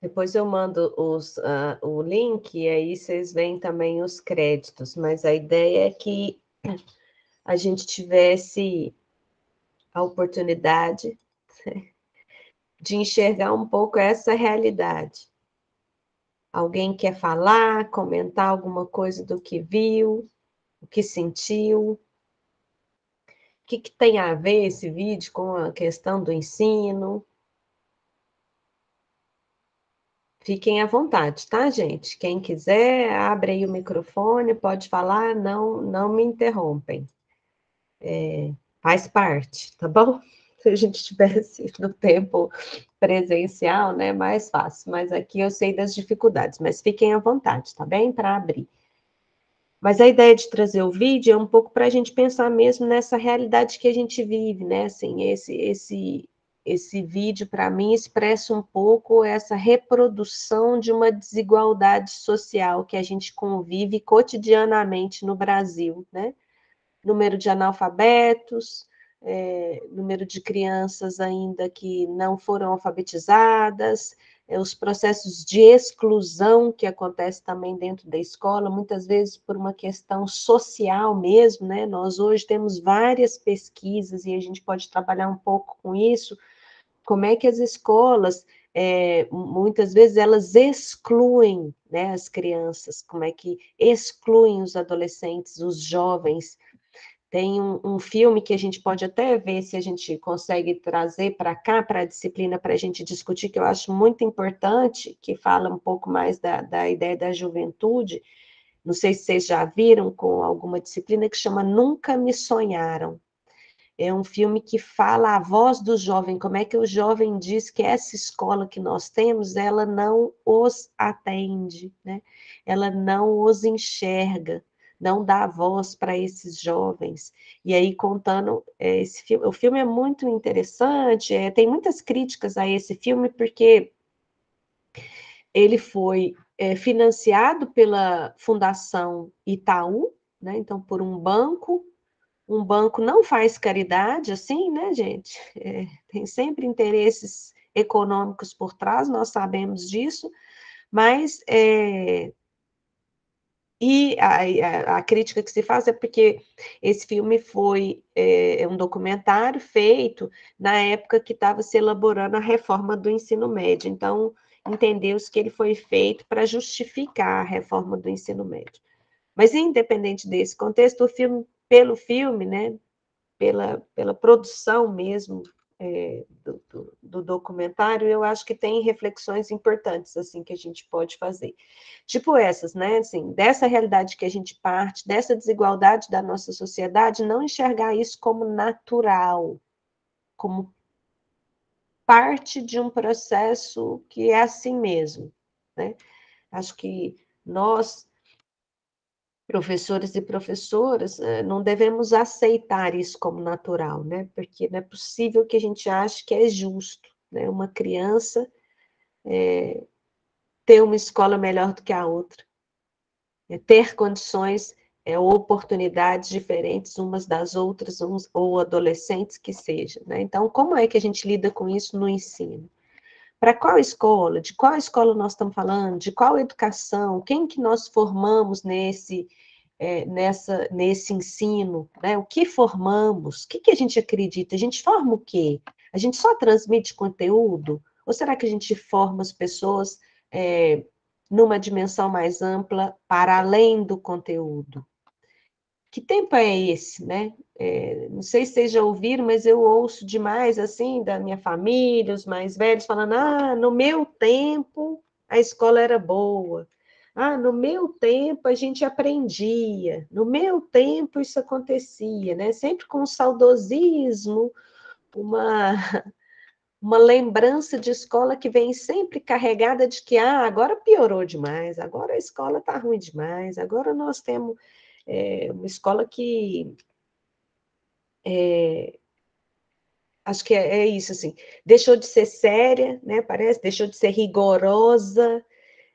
Depois eu mando o link e aí vocês veem também os créditos, mas a ideia é que a gente tivesse a oportunidade de enxergar um pouco essa realidade. Alguém quer falar, comentar alguma coisa do que viu, o que sentiu? O que tem a ver esse vídeo com a questão do ensino? Fiquem à vontade, tá, gente? Quem quiser, abre aí o microfone, pode falar, não me interrompem. Faz parte, tá bom? Se a gente tivesse no tempo presencial, né, mais fácil. Mas aqui eu sei das dificuldades, mas fiquem à vontade, tá bem? Para abrir. Mas a ideia de trazer o vídeo é um pouco para a gente pensar mesmo nessa realidade que a gente vive, né? Assim, esse vídeo, para mim, expressa um pouco essa reprodução de uma desigualdade social que a gente convive cotidianamente no Brasil, né? Número de analfabetos, número de crianças ainda que não foram alfabetizadas, os processos de exclusão que acontecem também dentro da escola, muitas vezes por uma questão social mesmo, né? Nós hoje temos várias pesquisas e a gente pode trabalhar um pouco com isso, como é que as escolas, muitas vezes elas excluem, né, as crianças, como é que excluem os adolescentes, os jovens. Tem um filme que a gente pode até ver se a gente consegue trazer para cá, para a disciplina, para a gente discutir, que eu acho muito importante, que fala um pouco mais da ideia da juventude. Não sei se vocês já viram com alguma disciplina, que chama Nunca Me Sonharam. É um filme que fala a voz do jovem, como é que o jovem diz que essa escola que nós temos, ela não os atende, né? Ela não os enxerga, não dá voz para esses jovens. E aí, contando esse filme, o filme é muito interessante, tem muitas críticas a esse filme, porque ele foi financiado pela Fundação Itaú, né? Então, por um banco não faz caridade assim, né, gente? Tem sempre interesses econômicos por trás, nós sabemos disso, mas e a crítica que se faz é porque esse filme foi um documentário feito na época que estava se elaborando a reforma do ensino médio, então entendeu-se que ele foi feito para justificar a reforma do ensino médio. Mas independente desse contexto, pelo filme, né, pela produção mesmo do documentário, eu acho que tem reflexões importantes, assim, que a gente pode fazer. Tipo essas, né, assim, dessa realidade que a gente parte, dessa desigualdade da nossa sociedade, não enxergar isso como natural, como parte de um processo que é assim mesmo, né? Acho que nós professores e professoras, não devemos aceitar isso como natural, né? Porque não é possível que a gente ache que é justo, né? Uma criança ter uma escola melhor do que a outra, ter condições, oportunidades diferentes umas das outras, ou adolescentes que seja, né? Então, como é que a gente lida com isso no ensino? Para qual escola? De qual escola nós estamos falando? De qual educação? Quem que nós formamos nesse ensino? Né? O que formamos? O que a gente acredita? A gente forma o quê? A gente só transmite conteúdo? Ou será que a gente forma as pessoas numa dimensão mais ampla, para além do conteúdo? Que tempo é esse, né? Não sei se vocês já ouviram, mas eu ouço demais, assim, da minha família, os mais velhos, falando, no meu tempo a escola era boa. No meu tempo a gente aprendia. No meu tempo isso acontecia, né? Sempre com um saudosismo, uma lembrança de escola que vem sempre carregada de que, agora piorou demais, agora a escola está ruim demais, agora nós temos uma escola que acho que é isso, assim, deixou de ser séria, né, parece, deixou de ser rigorosa,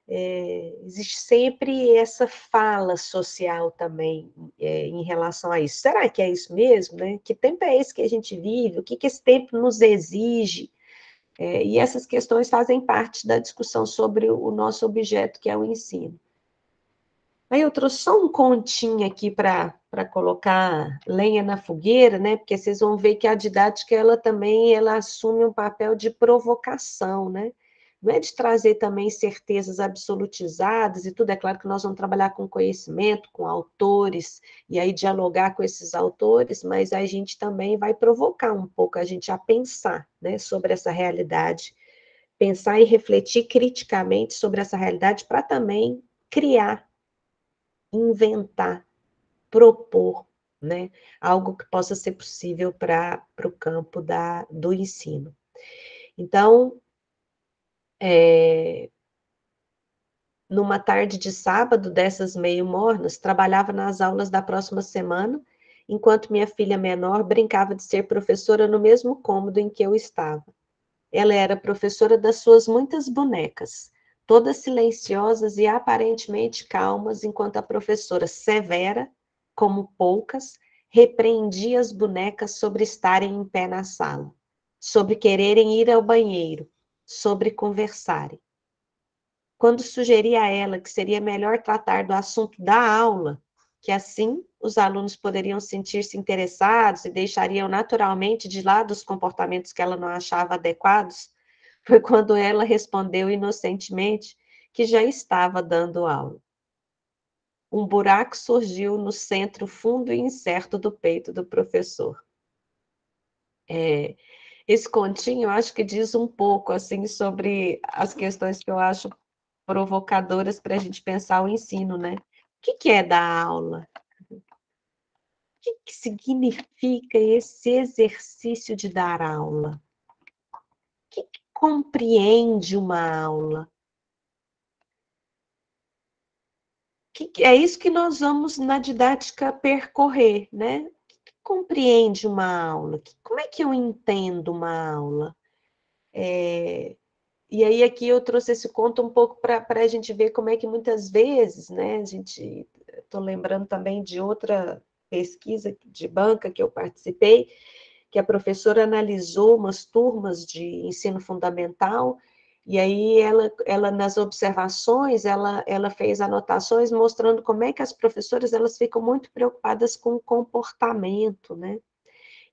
existe sempre essa fala social também em relação a isso. Será que é isso mesmo, né? Que tempo é esse que a gente vive? O que esse tempo nos exige? E essas questões fazem parte da discussão sobre o nosso objeto, que é o ensino. Aí eu trouxe só um continho aqui para colocar lenha na fogueira, né? Porque vocês vão ver que a didática, ela também assume um papel de provocação, né? Não é de trazer também certezas absolutizadas e tudo. É claro que nós vamos trabalhar com conhecimento, com autores, e aí dialogar com esses autores, mas a gente também vai provocar um pouco a gente a pensar, né, sobre essa realidade, pensar e refletir criticamente sobre essa realidade para também criar, inventar, propor, né, algo que possa ser possível para o campo do ensino. Então, numa tarde de sábado, dessas meio mornas, trabalhava nas aulas da próxima semana, enquanto minha filha menor brincava de ser professora no mesmo cômodo em que eu estava. Ela era professora das suas muitas bonecas, todas silenciosas e aparentemente calmas, enquanto a professora severa, como poucas, repreendia as bonecas sobre estarem em pé na sala, sobre quererem ir ao banheiro, sobre conversarem. Quando sugeri a ela que seria melhor tratar do assunto da aula, que assim os alunos poderiam sentir-se interessados e deixariam naturalmente de lado os comportamentos que ela não achava adequados, foi quando ela respondeu inocentemente que já estava dando aula. Um buraco surgiu no centro fundo e incerto do peito do professor. Esse continho, eu acho que diz um pouco assim sobre as questões que eu acho provocadoras para a gente pensar o ensino, né? O que é dar aula? O que significa esse exercício de dar aula? O que compreende uma aula? É isso que nós vamos na didática percorrer, né? O que compreende uma aula? Como é que eu entendo uma aula? E aí aqui eu trouxe esse conto um pouco para a gente ver como é que muitas vezes, né, estou lembrando também de outra pesquisa de banca que eu participei, que a professora analisou umas turmas de ensino fundamental, e aí ela nas observações, ela fez anotações mostrando como é que as professoras, elas ficam muito preocupadas com o comportamento, né,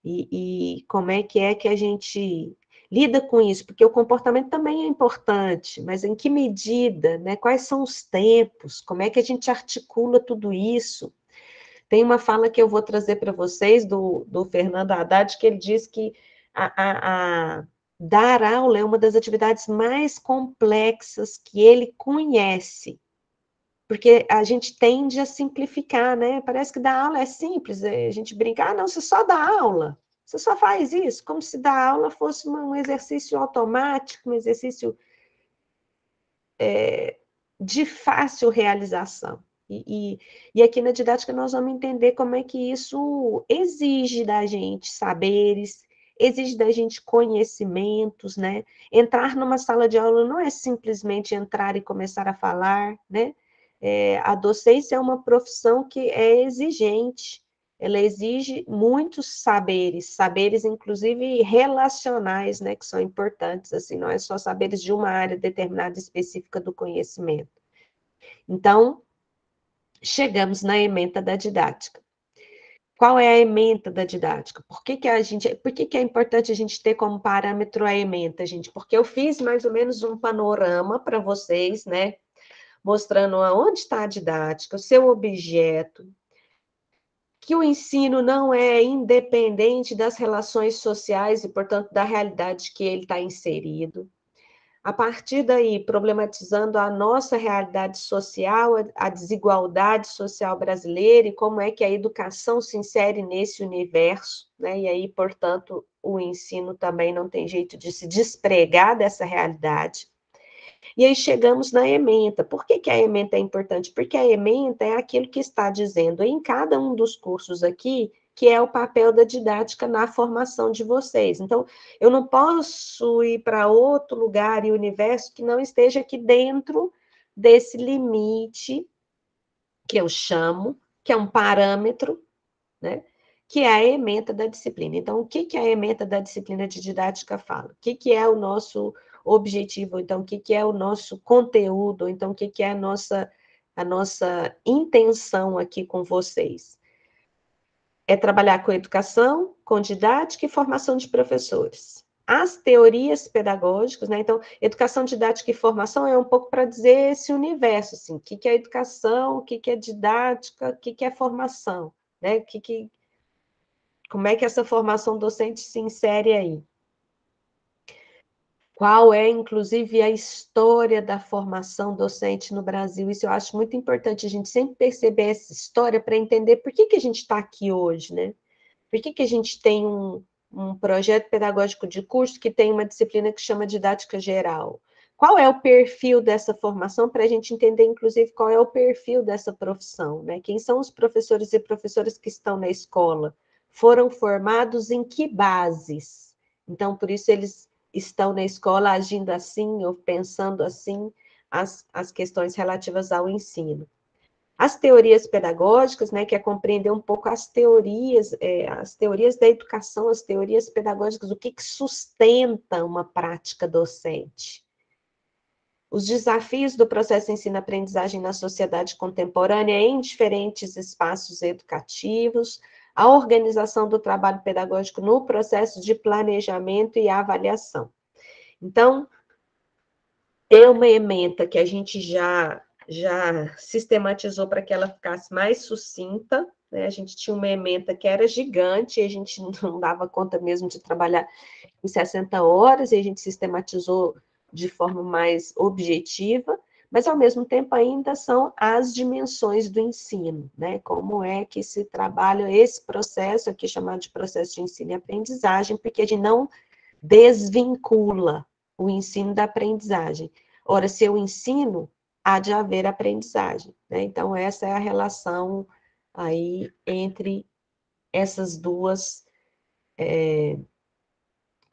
e como é que a gente lida com isso, porque o comportamento também é importante, mas em que medida, né? Quais são os tempos, como é que a gente articula tudo isso? Tem uma fala que eu vou trazer para vocês, do Fernando Haddad, que ele diz que dar aula é uma das atividades mais complexas que ele conhece, porque a gente tende a simplificar, né? Parece que dar aula é simples, a gente brinca, não, você só dá aula, você só faz isso, como se dar aula fosse um exercício automático, um exercício de fácil realização. E aqui na didática nós vamos entender como é que isso exige da gente saberes, exige da gente conhecimentos, né? Entrar numa sala de aula não é simplesmente entrar e começar a falar, né? A docência é uma profissão que é exigente, ela exige muitos saberes inclusive relacionais, né, que são importantes, assim, não é só saberes de uma área determinada específica do conhecimento. Então, chegamos na ementa da didática. Qual é a ementa da didática? Por que é importante a gente ter como parâmetro a ementa, gente? Porque eu fiz mais ou menos um panorama para vocês, né? Mostrando aonde está a didática, o seu objeto, que o ensino não é independente das relações sociais e, portanto, da realidade que ele está inserido. A partir daí, problematizando a nossa realidade social, a desigualdade social brasileira e como é que a educação se insere nesse universo, né? E aí, portanto, o ensino também não tem jeito de se despregar dessa realidade. E aí chegamos na ementa. Por que a ementa é importante? Porque a ementa é aquilo que está dizendo em cada um dos cursos aqui, que é o papel da didática na formação de vocês. Então, eu não posso ir para outro lugar e universo que não esteja aqui dentro desse limite, que eu chamo, que é um parâmetro, né? Que é a ementa da disciplina. Então, o que a ementa da disciplina de didática fala? O que é o nosso objetivo? Então, o que é o nosso conteúdo? Então, o que é a nossa intenção aqui com vocês? É trabalhar com educação, com didática e formação de professores. As teorias pedagógicas, né? Então, educação, didática e formação é um pouco para dizer esse universo, assim, o que é educação, o que é didática, o que é formação, né? Como é que essa formação docente se insere aí? Qual é, inclusive, a história da formação docente no Brasil? Isso eu acho muito importante a gente sempre perceber essa história para entender por que a gente está aqui hoje, né? Por que a gente tem um projeto pedagógico de curso que tem uma disciplina que chama didática geral? Qual é o perfil dessa formação para a gente entender, inclusive, qual é o perfil dessa profissão, né? Quem são os professores e professoras que estão na escola? Foram formados em que bases? Então, por isso eles estão na escola agindo assim ou pensando assim as questões relativas ao ensino. As teorias pedagógicas, né, que é compreender um pouco as teorias da educação, as teorias pedagógicas, o que sustenta uma prática docente. Os desafios do processo de ensino-aprendizagem na sociedade contemporânea em diferentes espaços educativos, a organização do trabalho pedagógico no processo de planejamento e avaliação. Então, é uma ementa que a gente já sistematizou para que ela ficasse mais sucinta, né? A gente tinha uma ementa que era gigante, e a gente não dava conta mesmo de trabalhar em 60 horas, e a gente sistematizou de forma mais objetiva, mas, ao mesmo tempo, ainda são as dimensões do ensino, né? Como é que se trabalha esse processo aqui, chamado de processo de ensino e aprendizagem, porque a gente não desvincula o ensino da aprendizagem. Ora, se eu ensino, há de haver aprendizagem, né? Então, essa é a relação aí entre essas duas,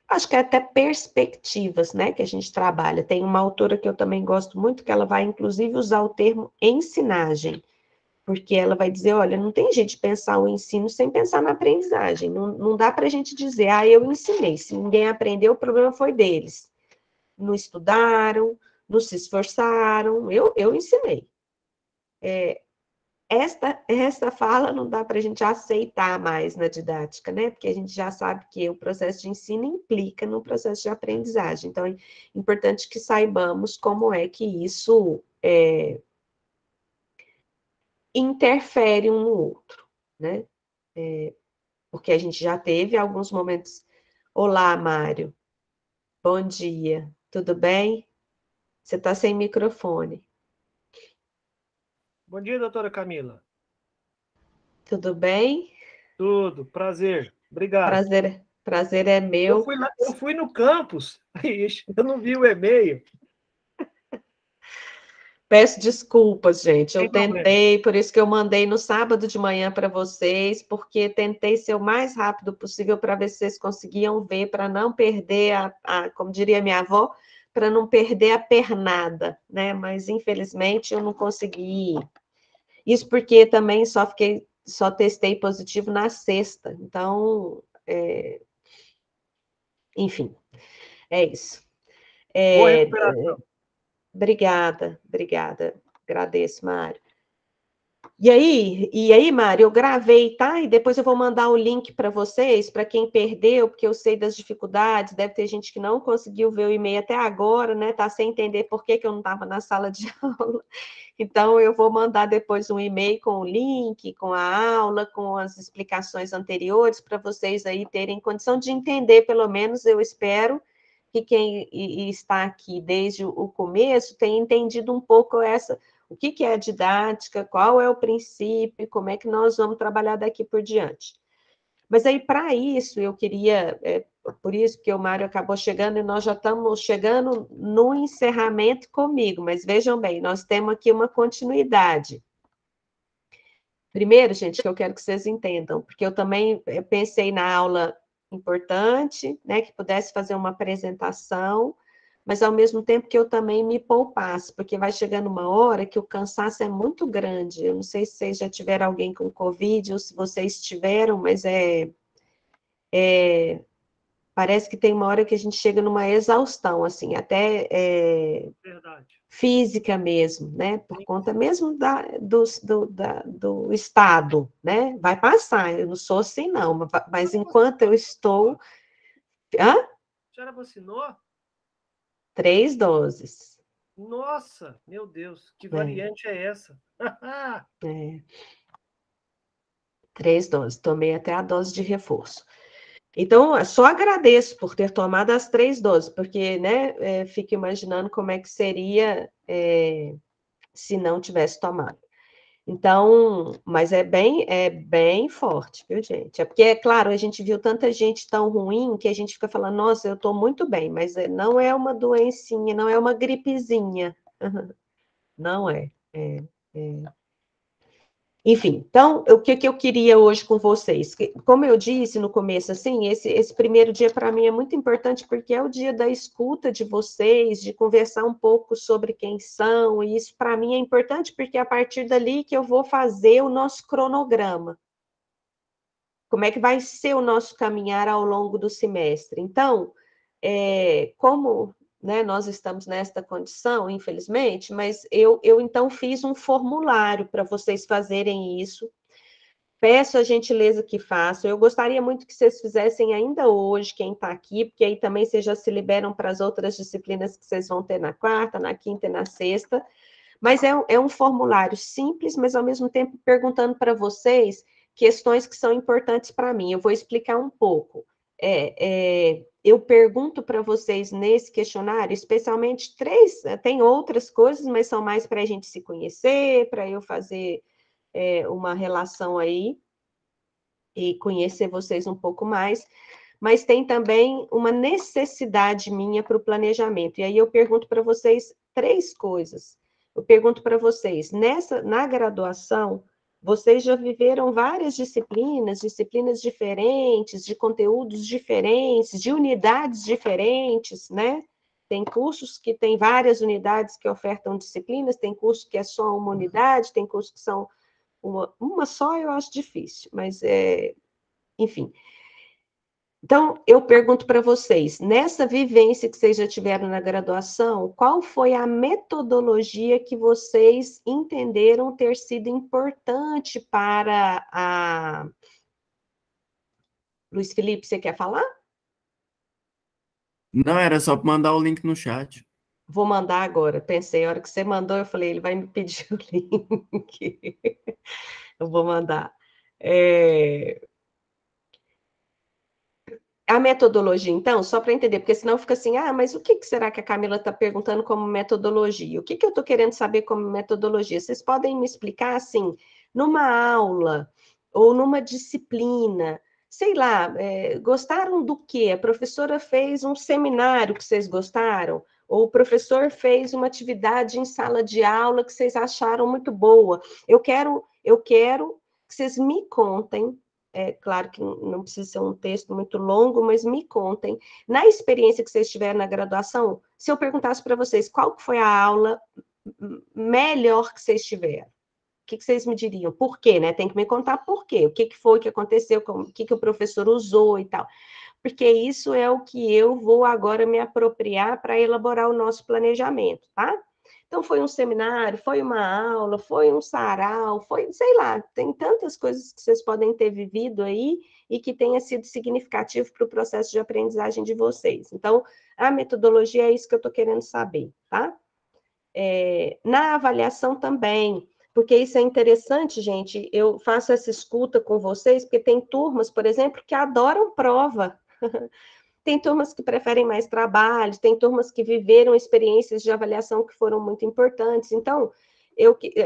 acho que é até perspectivas, né, que a gente trabalha. Tem uma autora que eu também gosto muito, que ela vai, inclusive, usar o termo ensinagem, porque ela vai dizer, olha, não tem jeito de pensar o ensino sem pensar na aprendizagem. Não dá para a gente dizer, eu ensinei, se ninguém aprendeu, o problema foi deles. Não estudaram, não se esforçaram, eu ensinei. Esta fala não dá para a gente aceitar mais na didática, né? Porque a gente já sabe que o processo de ensino implica no processo de aprendizagem. Então, é importante que saibamos como é que isso interfere um no outro, né? Porque a gente já teve alguns momentos... Olá, Mário. Bom dia. Tudo bem? Você está sem microfone. Bom dia, doutora Camila. Tudo bem? Tudo, prazer. Obrigado. Prazer é meu. Eu fui no campus, eu não vi o e-mail. Peço desculpas, gente. Eu Sem problema. tentei, por isso que eu mandei no sábado de manhã para vocês, porque tentei ser o mais rápido possível para ver se vocês conseguiam ver, para não perder como diria minha avó, para não perder a pernada, né? Mas infelizmente eu não consegui ir. Isso porque também só testei positivo na sexta. Então, enfim, é isso. Boa recuperação. Obrigada. Agradeço, Mário. E aí, Mário, eu gravei, tá? E depois eu vou mandar o link para vocês, para quem perdeu, porque eu sei das dificuldades, deve ter gente que não conseguiu ver o e-mail até agora, né? Tá sem entender por que eu não estava na sala de aula. Então, eu vou mandar depois um e-mail com o link, com a aula, com as explicações anteriores, para vocês aí terem condição de entender, pelo menos, eu espero, que quem está aqui desde o começo tenha entendido um pouco o que é a didática, qual é o princípio, como é que nós vamos trabalhar daqui por diante. Mas aí, para isso, eu queria, por isso que o Mário acabou chegando, e nós já estamos chegando no encerramento comigo, mas vejam bem, nós temos aqui uma continuidade. Primeiro, gente, que eu quero que vocês entendam, porque eu também pensei na aula importante, né, que pudesse fazer uma apresentação, mas ao mesmo tempo que eu também me poupasse, porque vai chegando uma hora que o cansaço é muito grande. Eu não sei se vocês já tiveram alguém com Covid, ou se vocês tiveram, mas parece que tem uma hora que a gente chega numa exaustão, assim, até física mesmo, né? Por conta mesmo do estado, né? Vai passar, eu não sou assim, não, mas enquanto eu estou... Hã? A senhora vacinou? 3 doses. Nossa, meu Deus, que variante é essa? 3 doses, tomei até a dose de reforço. Então, eu só agradeço por ter tomado as 3 doses, porque, né, fico imaginando como é que seria se não tivesse tomado. Então, mas é bem forte, viu, gente? É porque, é claro, a gente viu tanta gente tão ruim que a gente fica falando, nossa, eu estou muito bem, mas não é uma doencinha, não é uma gripezinha. Não é. Enfim, então, o que eu queria hoje com vocês? Como eu disse no começo, assim, esse primeiro dia para mim é muito importante porque é o dia da escuta de vocês, de conversar um pouco sobre quem são, e isso para mim é importante porque é a partir dali que eu vou fazer o nosso cronograma. Como é que vai ser o nosso caminhar ao longo do semestre? Então, como... né, nós estamos nesta condição, infelizmente, mas eu então fiz um formulário para vocês fazerem isso. Peço a gentileza que façam. Eu gostaria muito que vocês fizessem ainda hoje, quem está aqui, porque aí também vocês já se liberam para as outras disciplinas que vocês vão ter na quarta, na quinta e na sexta. Mas é um formulário simples, mas ao mesmo tempo perguntando para vocês questões que são importantes para mim. Eu vou explicar um pouco. Eu pergunto para vocês nesse questionário, especialmente 3, tem outras coisas, mas são mais para a gente se conhecer, para eu fazer uma relação aí e conhecer vocês um pouco mais, mas tem também uma necessidade minha para o planejamento. E aí eu pergunto para vocês 3 coisas. Eu pergunto para vocês, na graduação, vocês já viveram várias disciplinas diferentes, de conteúdos diferentes, de unidades diferentes, né? Tem cursos que têm várias unidades que ofertam disciplinas, tem curso que é só uma unidade, tem cursos que são uma só, eu acho difícil, mas enfim. Então, eu pergunto para vocês, nessa vivência que vocês já tiveram na graduação, qual foi a metodologia que vocês entenderam ter sido importante para a... Luiz Felipe, você quer falar? Não, era só para mandar o link no chat. Vou mandar agora. Pensei, a hora que você mandou, eu falei, ele vai me pedir o link. Eu vou mandar. A metodologia, então, só para entender, porque senão fica assim, mas o que será que a Camila está perguntando como metodologia? O que eu estou querendo saber como metodologia? Vocês podem me explicar, assim, numa aula ou numa disciplina, sei lá, gostaram do quê? A professora fez um seminário que vocês gostaram? ou o professor fez uma atividade em sala de aula que vocês acharam muito boa. Eu quero que vocês me contem, é claro que não precisa ser um texto muito longo, mas me contem, na experiência que vocês tiveram na graduação, se eu perguntasse para vocês qual foi a aula melhor que vocês tiveram, o que vocês me diriam? Por quê, né? Tem que me contar por quê, o que foi que aconteceu, o que o professor usou e tal. Porque isso é o que eu vou agora me apropriar para elaborar o nosso planejamento, tá? Então, foi um seminário, foi uma aula, foi um sarau, foi, sei lá, tem tantas coisas que vocês podem ter vivido aí e que tenha sido significativo para o processo de aprendizagem de vocês. Então, a metodologia é isso que eu estou querendo saber, tá? Na avaliação também, porque isso é interessante, gente, eu faço essa escuta com vocês, porque tem turmas, por exemplo, que adoram prova. Tem turmas que preferem mais trabalho, tem turmas que viveram experiências de avaliação que foram muito importantes. Então,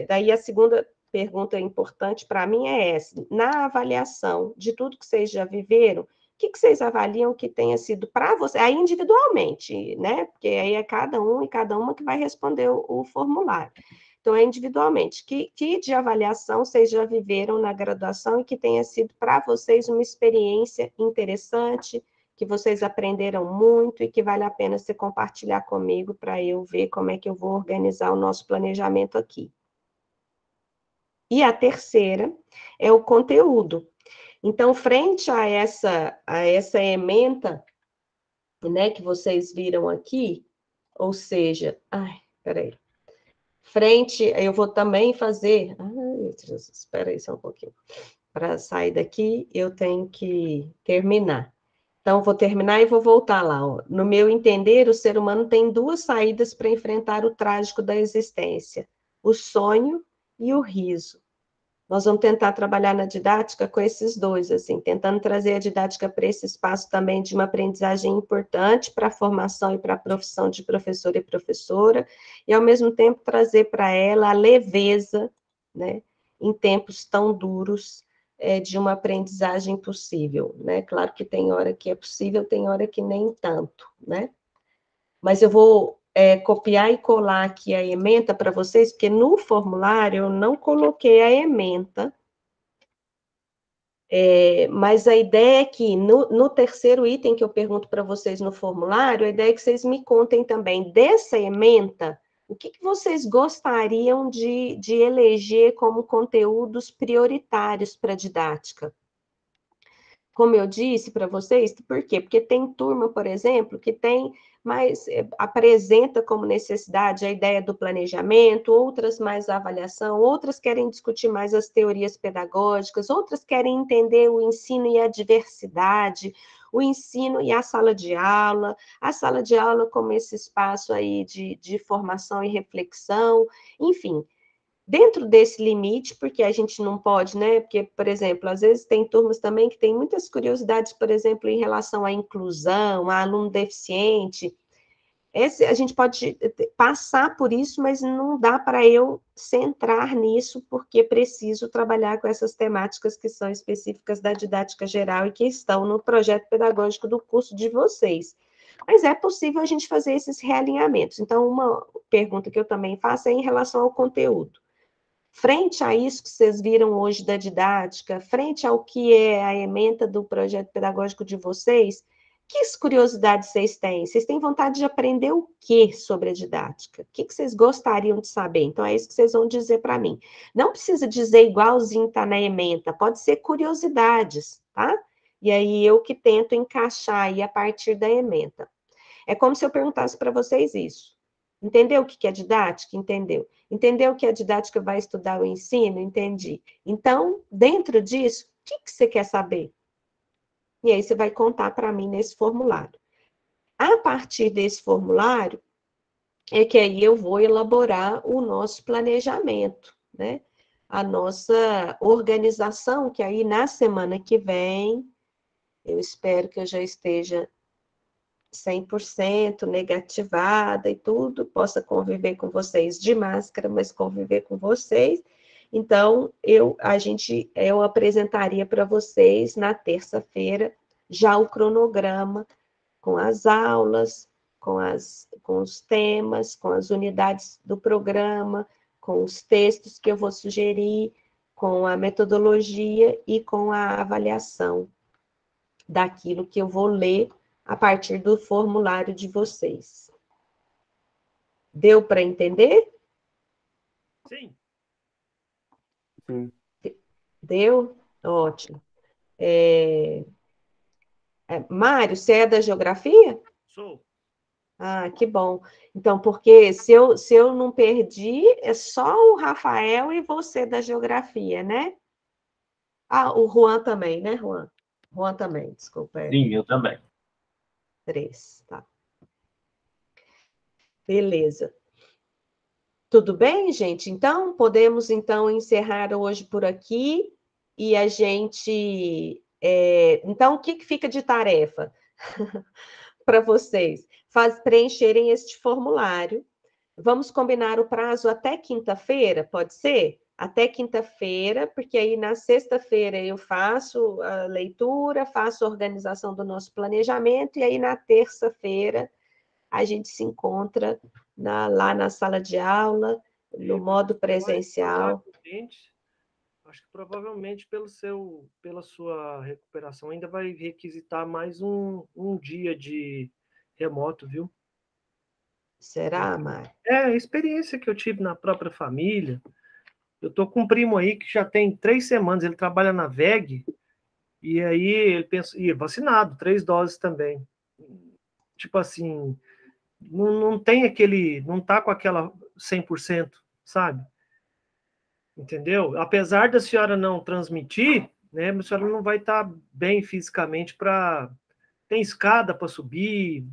daí a segunda pergunta importante para mim é essa. Na avaliação de tudo que vocês já viveram, o que vocês avaliam que tenha sido para você, aí individualmente, né? Porque aí é cada um e cada uma que vai responder o formulário. Então, é individualmente. Que de avaliação vocês já viveram na graduação e que tenha sido para vocês uma experiência interessante, que vocês aprenderam muito e que vale a pena você compartilhar comigo para eu ver como é que eu vou organizar o nosso planejamento aqui. E a terceira é o conteúdo. Então, frente a essa ementa, né, que vocês viram aqui, ou seja, peraí. Eu vou também fazer... espera aí só um pouquinho. Para sair daqui, eu tenho que terminar. Então, vou terminar e vou voltar lá. Ó. No meu entender, o ser humano tem duas saídas para enfrentar o trágico da existência: o sonho e o riso. Nós vamos tentar trabalhar na didática com esses dois, assim, tentando trazer a didática para esse espaço também de uma aprendizagem importante para a formação e para a profissão de professor e professora, e, ao mesmo tempo, trazer para ela a leveza, né, em tempos tão duros, de uma aprendizagem possível, né? Claro que tem hora que é possível, tem hora que nem tanto, né? Mas eu vou copiar e colar aqui a ementa para vocês, porque no formulário eu não coloquei a ementa, mas a ideia é que no terceiro item que eu pergunto para vocês no formulário, a ideia é que vocês me contem também dessa ementa, o que vocês gostariam de eleger como conteúdos prioritários para a didática? Como eu disse para vocês, por quê? Porque tem turma, por exemplo, que apresenta como necessidade a ideia do planejamento, outras mais a avaliação, outras querem discutir mais as teorias pedagógicas, outras querem entender o ensino e a diversidade, o ensino e a sala de aula como esse espaço aí de formação e reflexão, enfim. Dentro desse limite, porque a gente não pode, né? Porque, por exemplo, às vezes tem turmas também que têm muitas curiosidades, por exemplo, em relação à inclusão, a aluno deficiente. A gente pode passar por isso, mas não dá para eu centrar nisso, porque preciso trabalhar com essas temáticas que são específicas da didática geral e que estão no projeto pedagógico do curso de vocês. Mas é possível a gente fazer esses realinhamentos. Então, uma pergunta que eu também faço é em relação ao conteúdo. Frente a isso que vocês viram hoje da didática, frente ao que é a ementa do projeto pedagógico de vocês, que curiosidades vocês têm? Vocês têm vontade de aprender o que sobre a didática? O que vocês gostariam de saber? Então, é isso que vocês vão dizer para mim. Não precisa dizer igualzinho está na ementa, pode ser curiosidades, tá? E aí, eu que tento encaixar aí a partir da ementa. É como se eu perguntasse para vocês isso. Entendeu o que é didática? Entendeu. Entendeu que a didática vai estudar o ensino? Entendi. Então, dentro disso, o que você quer saber? E aí você vai contar para mim nesse formulário. A partir desse formulário, é que aí eu vou elaborar o nosso planejamento, né? A nossa organização, que aí na semana que vem, eu espero que eu já esteja 100% negativada e tudo, possa conviver com vocês de máscara, mas conviver com vocês. Então, eu apresentaria para vocês na terça-feira já o cronograma com as aulas, com os temas, com as unidades do programa, com os textos que eu vou sugerir, com a metodologia e com a avaliação daquilo que eu vou ler a partir do formulário de vocês. Deu para entender? Sim. Sim. Deu? Ótimo. Mário, você é da geografia? Sou. Ah, que bom. Então, porque se eu não perdi, é só o Rafael e você da geografia, né? Ah, o Juan também, né, Juan? Juan também, desculpa. Sim, eu também. 3, tá. Beleza. Tudo bem, gente? Então, podemos então encerrar hoje por aqui e a gente... Então, o que fica de tarefa para vocês? Preencherem este formulário. Vamos combinar o prazo até quinta-feira, pode ser? Até quinta-feira, porque aí na sexta-feira eu faço a leitura, faço a organização do nosso planejamento, e aí na terça-feira a gente se encontra lá na sala de aula, no modo presencial. Acho que provavelmente pela sua recuperação ainda vai requisitar mais um dia de remoto, viu? Será, Mário? A experiência que eu tive na própria família. Eu tô com um primo aí que já tem 3 semanas, ele trabalha na VEG, e aí ele pensa, e vacinado, 3 doses também. Tipo assim, não tem aquele, não tá com aquela 100%, sabe? Entendeu? Apesar da senhora não transmitir, né, a senhora não vai estar bem fisicamente para... Tem escada para subir,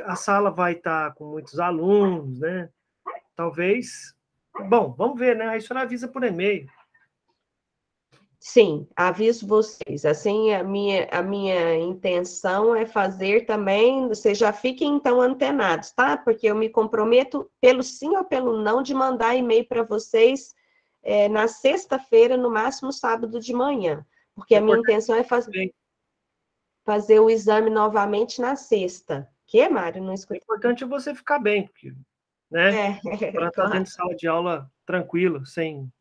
a sala vai estar com muitos alunos, né? Talvez... Bom, vamos ver, né? Aí a senhora avisa por e-mail. Sim, aviso vocês. Assim, a minha intenção é fazer também, vocês já fiquem então antenados, tá? Porque eu me comprometo, pelo sim ou pelo não, de mandar e-mail para vocês na sexta-feira, no máximo sábado de manhã. Porque a minha intenção é fazer o exame novamente na sexta. Que, Mário? Não escutei. O importante é você ficar bem, porque, né? Para estar claro. dentro de sala de aula tranquilo, sem...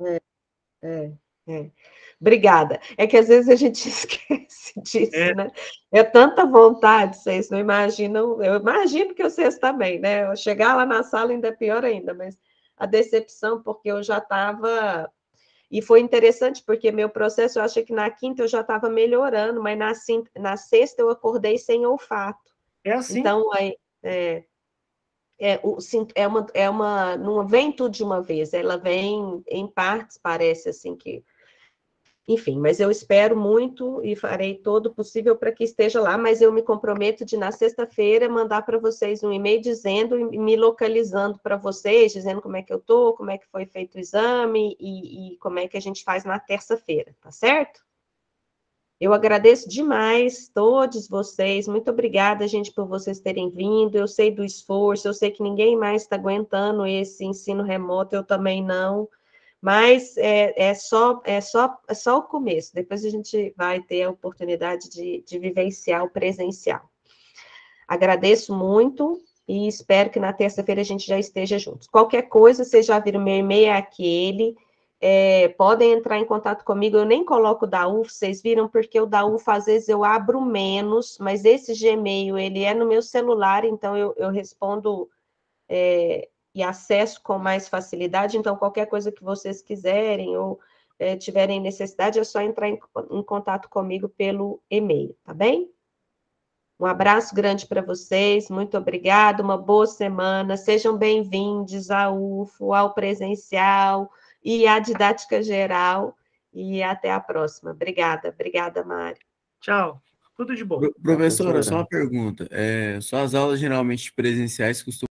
Obrigada. É que às vezes a gente esquece disso, né? É tanta vontade, vocês não imaginam. Eu imagino que vocês também, né? Eu chegar lá na sala ainda é pior ainda, mas a decepção, porque eu já estava... E foi interessante, porque meu processo, eu acho que na quinta eu já estava melhorando, mas na sexta eu acordei sem olfato. É assim. Então, aí... não vem tudo de uma vez, ela vem em partes, parece assim que... Enfim, mas eu espero muito e farei todo o possível para que esteja lá, mas eu me comprometo de, na sexta-feira, mandar para vocês um e-mail dizendo, me localizando para vocês, dizendo como é que eu estou, como é que foi feito o exame e como é que a gente faz na terça-feira, tá certo? Eu agradeço demais todos vocês, muito obrigada, gente, por vocês terem vindo, eu sei do esforço, eu sei que ninguém mais está aguentando esse ensino remoto, eu também não, mas é só o começo, depois a gente vai ter a oportunidade de vivenciar o presencial. Agradeço muito e espero que na terça-feira a gente já esteja juntos. Qualquer coisa, vocês já viram, meu e-mail é aquele, podem entrar em contato comigo, eu nem coloco o da UF, vocês viram, porque o da UF às vezes eu abro menos, mas esse Gmail, ele é no meu celular, então eu respondo... e acesso com mais facilidade, então qualquer coisa que vocês quiserem ou tiverem necessidade, é só entrar em contato comigo pelo e-mail, tá bem? Um abraço grande para vocês, muito obrigada, uma boa semana, sejam bem-vindos ao UFO, ao presencial e à didática geral, e até a próxima. Obrigada, Mário. Tchau, tudo de bom. Professora, só uma pergunta, só as aulas geralmente presenciais costumam